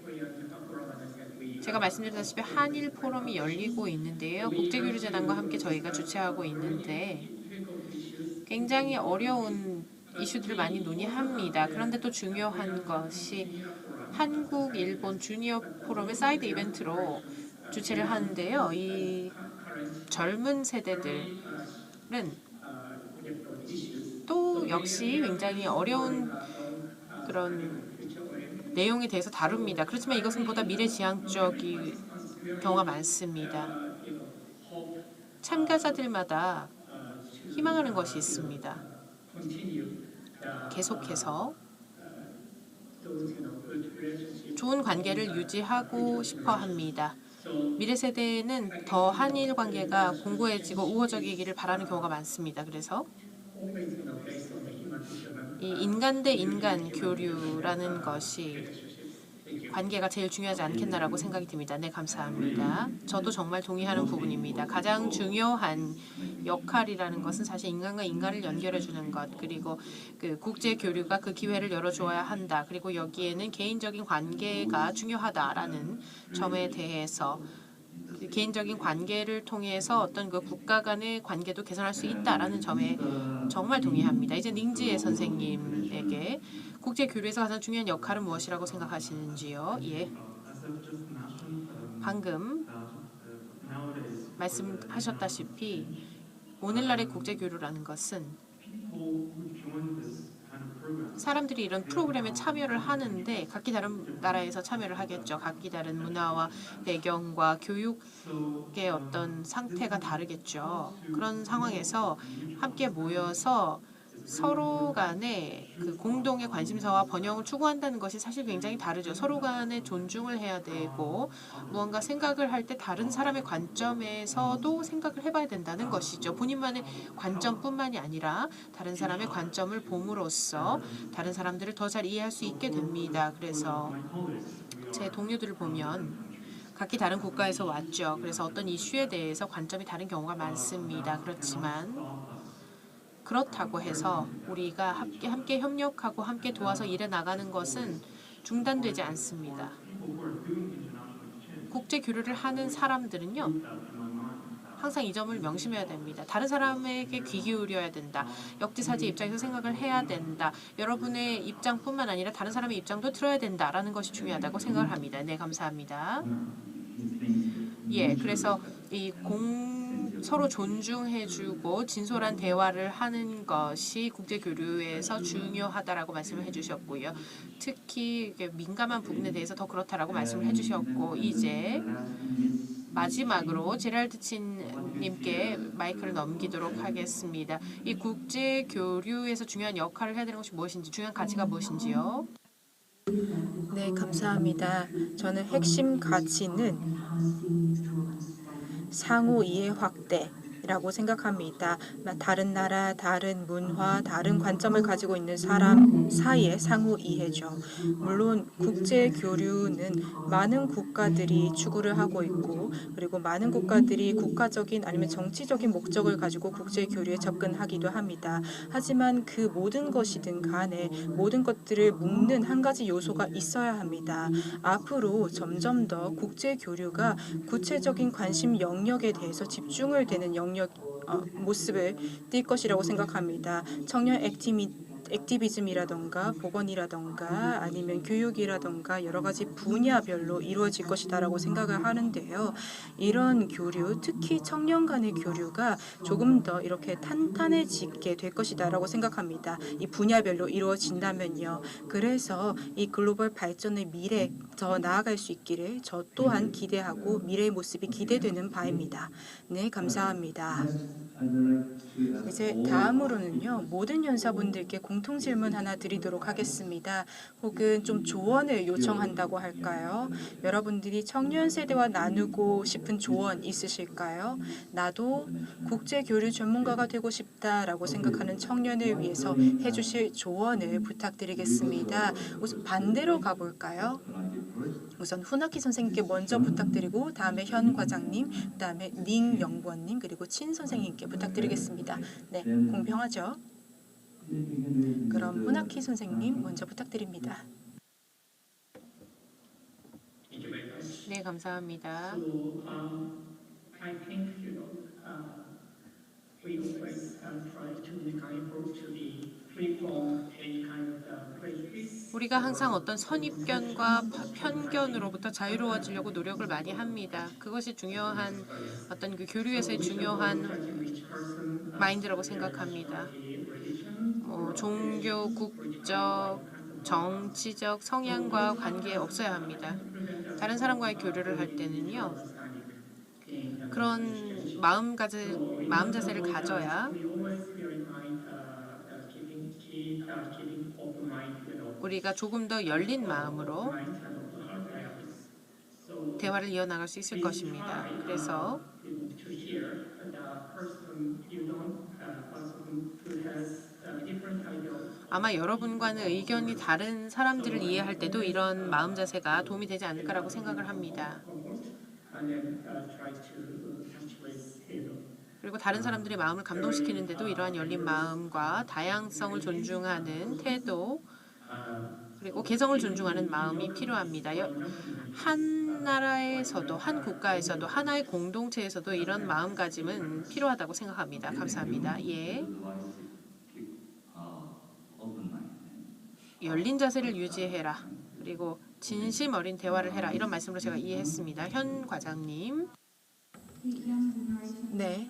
Speaker 1: 제가 말씀드렸다시피 한일 포럼이 열리고 있는데요. 국제교류재단과 함께 저희가 주최하고 있는데 굉장히 어려운 이슈들을 많이 논의합니다. 그런데 또 중요한 것이 한국, 일본 주니어 포럼의 사이드 이벤트로 주최를 하는데요. 이 젊은 세대들은 또 역시 굉장히 어려운 그런 내용에 대해서 다룹니다. 그렇지만 이것은 보다 미래지향적인 경우가 많습니다. 참가자들마다 희망하는 것이 있습니다. 계속해서 좋은 관계를 유지하고 싶어 합니다. 미래 세대는 더 한일 관계가 공고해지고 우호적이기를 바라는 경우가 많습니다. 그래서 이 인간 대 인간 교류라는 것이 관계가 제일 중요하지 않겠나라고 생각이 듭니다. 네, 감사합니다. 저도 정말 동의하는 부분입니다. 가장 중요한 역할이라는 것은 사실 인간과 인간을 연결해 주는 것, 그리고 그 국제 교류가 그 기회를 열어줘야 한다. 그리고 여기에는 개인적인 관계가 중요하다라는 점에 대해서 개인적인 관계를 통해서 어떤 그 국가 간의 관계도 개선할 수 있다라는 점에 정말 동의합니다. 이제 닝지혜 선생님에게 국제 교류에서 가장 중요한 역할은 무엇이라고 생각하시는지요? 예. 방금 말씀하셨다시피 오늘날의 국제 교류라는 것은 사람들이 이런 프로그램에 참여를 하는데 각기 다른 나라에서 참여를 하겠죠. 각기 다른 문화와 배경과 교육의 어떤 상태가 다르겠죠. 그런 상황에서 함께 모여서 서로 간의 그 공동의 관심사와 번영을 추구한다는 것이 사실 굉장히 다르죠. 서로 간에 존중을 해야 되고 무언가 생각을 할 때 다른 사람의 관점에서도 생각을 해봐야 된다는 것이죠. 본인만의 관점뿐만이 아니라 다른 사람의 관점을 봄으로써 다른 사람들을 더 잘 이해할 수 있게 됩니다. 그래서 제 동료들을 보면 각기 다른 국가에서 왔죠. 그래서 어떤 이슈에 대해서 관점이 다른 경우가 많습니다. 그렇지만 그렇다고 해서 우리가 함께 협력하고 함께 도와서 일해 나가는 것은 중단되지 않습니다. 국제 교류를 하는 사람들은요. 항상 이 점을 명심해야 됩니다. 다른 사람에게 귀 기울여야 된다. 역지사지 입장에서 생각을 해야 된다. 여러분의 입장뿐만 아니라 다른 사람의 입장도 들어야 된다라는 것이 중요하다고 생각을 합니다. 네, 감사합니다. 예, 그래서 서로 존중해주고 진솔한 대화를 하는 것이 국제 교류에서 중요하다라고 말씀을 해주셨고요. 특히 민감한 부분에 대해서 더 그렇다라고 말씀을 해주셨고 이제 마지막으로 제랄드 친님께 마이크를 넘기도록 하겠습니다. 이 국제 교류에서 중요한 역할을 해야 되는 것이 무엇인지, 중요한 가치가 무엇인지요?
Speaker 2: 네, 감사합니다. 저는 핵심 가치는 상호 이해 확대라고 생각합니다. 다른 나라, 다른 문화, 다른 관점을 가지고 있는 사람 사이의 상호 이해죠. 물론 국제 교류는 많은 국가들이 추구를 하고 있고 그리고 많은 국가들이 국가적인 아니면 정치적인 목적을 가지고 국제 교류에 접근하기도 합니다. 하지만 그 모든 것이든 간에 모든 것들을 묶는 한 가지 요소가 있어야 합니다. 앞으로 점점 더 국제 교류가 구체적인 관심 영역에 대해서 집중을 되는 모습을 띌 것이라고 생각합니다. 청년 액티비즘이라던가 보건이라던가 아니면 교육이라던가 여러 가지 분야별로 이루어질 것이다라고 생각을 하는데요. 이런 교류, 특히 청년 간의 교류가 조금 더 이렇게 탄탄해지게 될 것이다라고 생각합니다. 이 분야별로 이루어진다면요. 그래서 이 글로벌 발전의 미래 더 나아갈 수 있기를 저 또한 기대하고 미래의 모습이 기대되는 바입니다. 네, 감사합니다. 이제 다음으로는요. 모든 연사분들께 공통 질문 하나 드리도록 하겠습니다. 혹은 좀 조언을 요청한다고 할까요? 여러분들이 청년 세대와 나누고 싶은 조언 있으실까요? 나도 국제교류 전문가가 되고 싶다라고 생각하는 청년을 위해서 해주실 조언을 부탁드리겠습니다. 우선 반대로 가볼까요? 우선 훈아키 선생님께 먼저 부탁드리고 다음에 현 과장님, 그다음에 닝 연구원님 그리고 친 선생님께 부탁드리겠습니다. 네, 공평하죠? 그럼 훈아키 선생님 먼저 부탁드립니다.
Speaker 1: 네, 감사합니다.
Speaker 5: I think we always try to make an approach to the free from any kind of prejudice.
Speaker 1: 우리가 항상 어떤 선입견과 편견으로부터 자유로워지려고 노력을 많이 합니다. 그것이 중요한 어떤 그 교류에서의 중요한 마인드라고 생각합니다. 종교, 국적, 정치적 성향과 관계 없어야 합니다. 다른 사람과의 교류를 할 때는요. 그런 마음 자세를 가져야 우리가 조금 더 열린 마음으로 대화를 이어나갈 수 있을 것입니다. 그래서 아마 여러분과는 의견이 다른 사람들을 이해할 때도 이런 마음 자세가 도움이 되지 않을까라고 생각을 합니다. 그리고 다른 사람들의 마음을 감동시키는데도 이러한 열린 마음과 다양성을 존중하는 태도 그리고 개성을 존중하는 마음이 필요합니다. 한 나라에서도 한 국가에서도 하나의 공동체에서도 이런 마음가짐은 필요하다고 생각합니다. 감사합니다. 예. 열린 자세를 유지해라. 그리고 진심 어린 대화를 해라. 이런 말씀으로 제가 이해했습니다. 현 과장님.
Speaker 2: 네.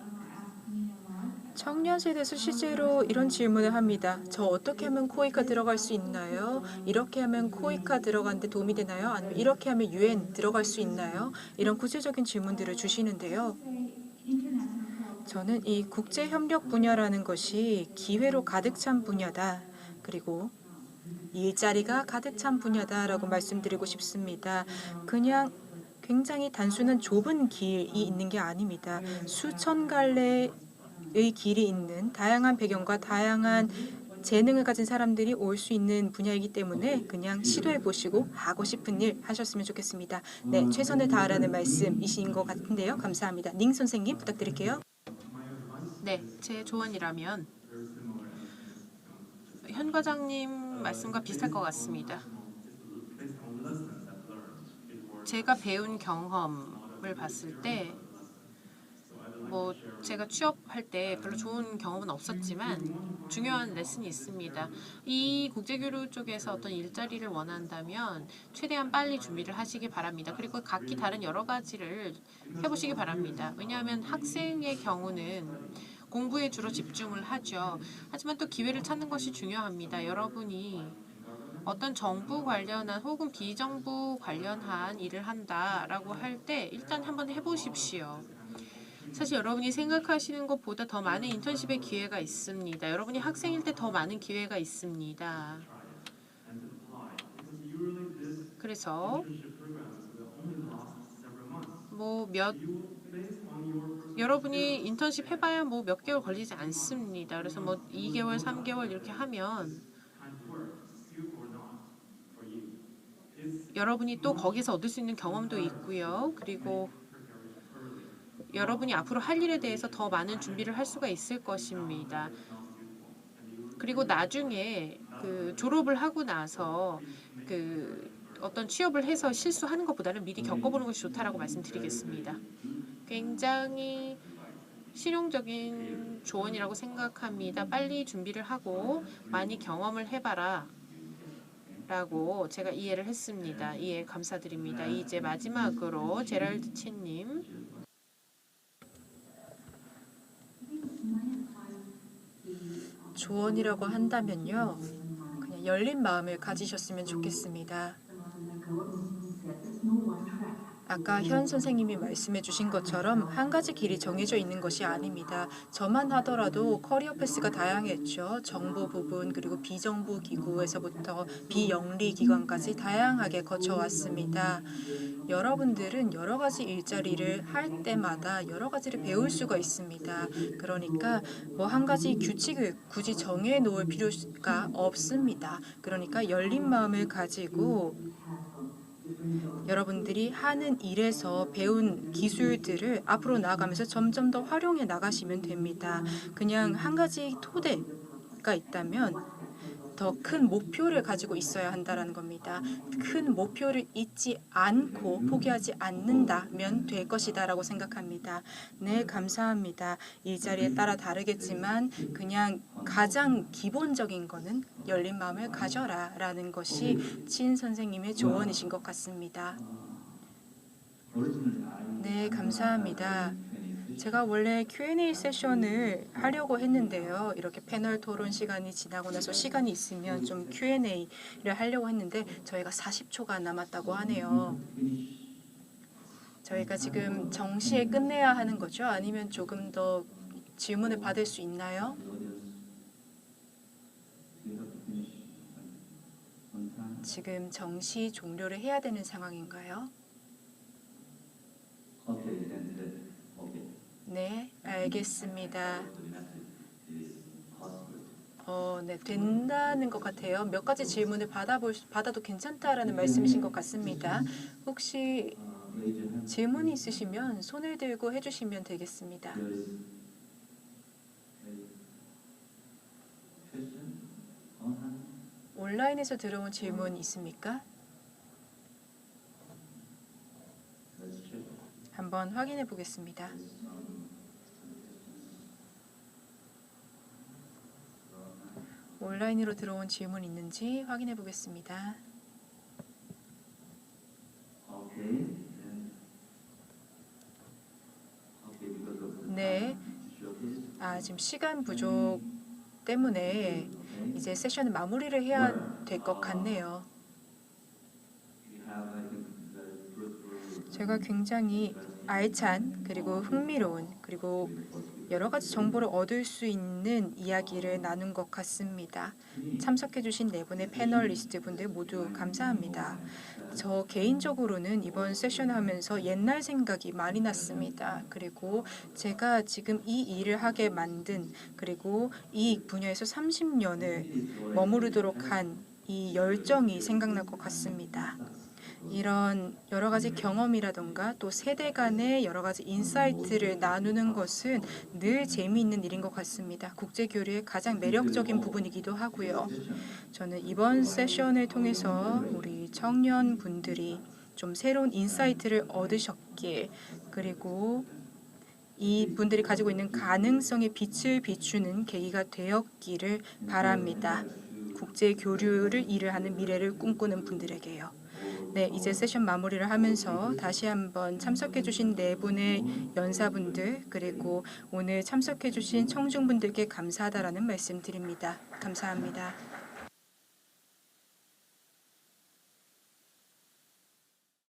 Speaker 2: 청년 세대에서 실제로 이런 질문을 합니다. 저 어떻게 하면 코이카 들어갈 수 있나요? 이렇게 하면 코이카 들어가는데 도움이 되나요? 아니면 이렇게 하면 UN 들어갈 수 있나요? 이런 구체적인 질문들을 주시는데요. 저는 이 국제협력 분야라는 것이 기회로 가득 찬 분야다. 그리고 일자리가 가득 찬 분야다라고 말씀드리고 싶습니다. 그냥 굉장히 단순한 좁은 길이 있는 게 아닙니다. 수천 갈래의 길이 있는 다양한 배경과 다양한 재능을 가진 사람들이 올 수 있는 분야이기 때문에 그냥 시도해 보시고 하고 싶은 일 하셨으면 좋겠습니다. 네, 최선을 다하라는 말씀이신 것 같은데요. 감사합니다. 닝 선생님 부탁드릴게요.
Speaker 1: 네, 제 조언이라면 현 과장님 말씀과 비슷할 것 같습니다. 제가 배운 경험을 봤을 때 제가 취업할 때 별로 좋은 경험은 없었지만 중요한 레슨이 있습니다. 이 국제교류 쪽에서 어떤 일자리를 원한다면 최대한 빨리 준비를 하시기 바랍니다. 그리고 각기 다른 여러 가지를 해보시기 바랍니다. 왜냐하면 학생의 경우는 공부에 주로 집중을 하죠. 하지만 또 기회를 찾는 것이 중요합니다. 여러분이 어떤 정부 관련한 혹은 비정부 관련한 일을 한다라고 할 때 일단 한번 해보십시오. 사실 여러분이 생각하시는 것보다 더 많은 인턴십의 기회가 있습니다. 여러분이 학생일 때 더 많은 기회가 있습니다. 그래서 여러분이 인턴십 해봐야 몇 개월 걸리지 않습니다. 그래서 2개월, 3개월 이렇게 하면 여러분이 또 거기서 얻을 수 있는 경험도 있고요. 그리고 여러분이 앞으로 할 일에 대해서 더 많은 준비를 할 수가 있을 것입니다. 그리고 나중에 졸업을 하고 나서 어떤 취업을 해서 실수하는 것보다는 미리 겪어보는 것이 좋다라고 말씀드리겠습니다. 굉장히 실용적인 조언이라고 생각합니다. 빨리 준비를 하고 많이 경험을 해봐라. 라고 제가 이해를 했습니다. 이해 감사드립니다. 이제 마지막으로 제랄드 친님.
Speaker 2: 조언이라고 한다면요. 그냥 열린 마음을 가지셨으면 좋겠습니다. 아까 현 선생님이 말씀해 주신 것처럼 한 가지 길이 정해져 있는 것이 아닙니다. 저만 하더라도 커리어 패스가 다양했죠. 정부 부분 그리고 비정부 기구에서부터 비영리 기관까지 다양하게 거쳐왔습니다. 여러분들은 여러 가지 일자리를 할 때마다 여러 가지를 배울 수가 있습니다. 그러니까 한 가지 규칙을 굳이 정해 놓을 필요가 없습니다. 그러니까 열린 마음을 가지고 여러분들이 하는 일에서 배운 기술들을 앞으로 나아가면서 점점 더 활용해 나가시면 됩니다. 그냥 한 가지 토대가 있다면 더 큰 목표를 가지고 있어야 한다라는 겁니다. 큰 목표를 잊지 않고 포기하지 않는다면 될 것이다라고 생각합니다. 네, 감사합니다. 일자리에 따라 다르겠지만 그냥 가장 기본적인 거는 열린 마음을 가져라라는 것이 친 선생님의 조언이신 것 같습니다. 네, 감사합니다. 제가 원래 Q&A 세션을 하려고 했는데요. 이렇게 패널 토론 시간이 지나고 나서 시간이 있으면 좀 Q&A를 하려고 했는데 저희가 40초가 남았다고 하네요. 저희가 지금 정시에 끝내야 하는 거죠? 아니면 조금 더 질문을 받을 수 있나요? 지금 정시 종료를 해야 되는 상황인가요? 네, 알겠습니다. 네, 된다는 것 같아요. 몇 가지 질문을 받아도 괜찮다라는 말씀이신 것 같습니다. 혹시 질문이 있으시면 손을 들고 해주시면 되겠습니다. 온라인에서 들어온 질문 있습니까? 한번 확인해 보겠습니다. 온라인으로 들어온 질문 있는지 확인해 보겠습니다. 네, 지금 시간 부족 때문에 이제 세션을 마무리를 해야 될 것 같네요. 제가 굉장히 알찬 그리고 흥미로운 그리고 여러 가지 정보를 얻을 수 있는 이야기를 나눈 것 같습니다. 참석해주신 네 분의 패널리스트 분들 모두 감사합니다. 저 개인적으로는 이번 세션 하면서 옛날 생각이 많이 났습니다. 그리고 제가 지금 이 일을 하게 만든 그리고 이 분야에서 30년을 머무르도록 한 이 열정이 생각날 것 같습니다. 이런 여러 가지 경험이라던가 또 세대 간의 여러 가지 인사이트를 나누는 것은 늘 재미있는 일인 것 같습니다. 국제교류의 가장 매력적인 부분이기도 하고요. 저는 이번 세션을 통해서 우리 청년분들이 좀 새로운 인사이트를 얻으셨길 그리고 이 분들이 가지고 있는 가능성에 빛을 비추는 계기가 되었기를 바랍니다. 국제교류를 일을 하는 미래를 꿈꾸는 분들에게요. 네, 이제 세션 마무리를 하면서 다시 한번 참석해주신 네 분의 연사분들 그리고 오늘 참석해주신 청중분들께 감사하다라는 말씀드립니다. 감사합니다.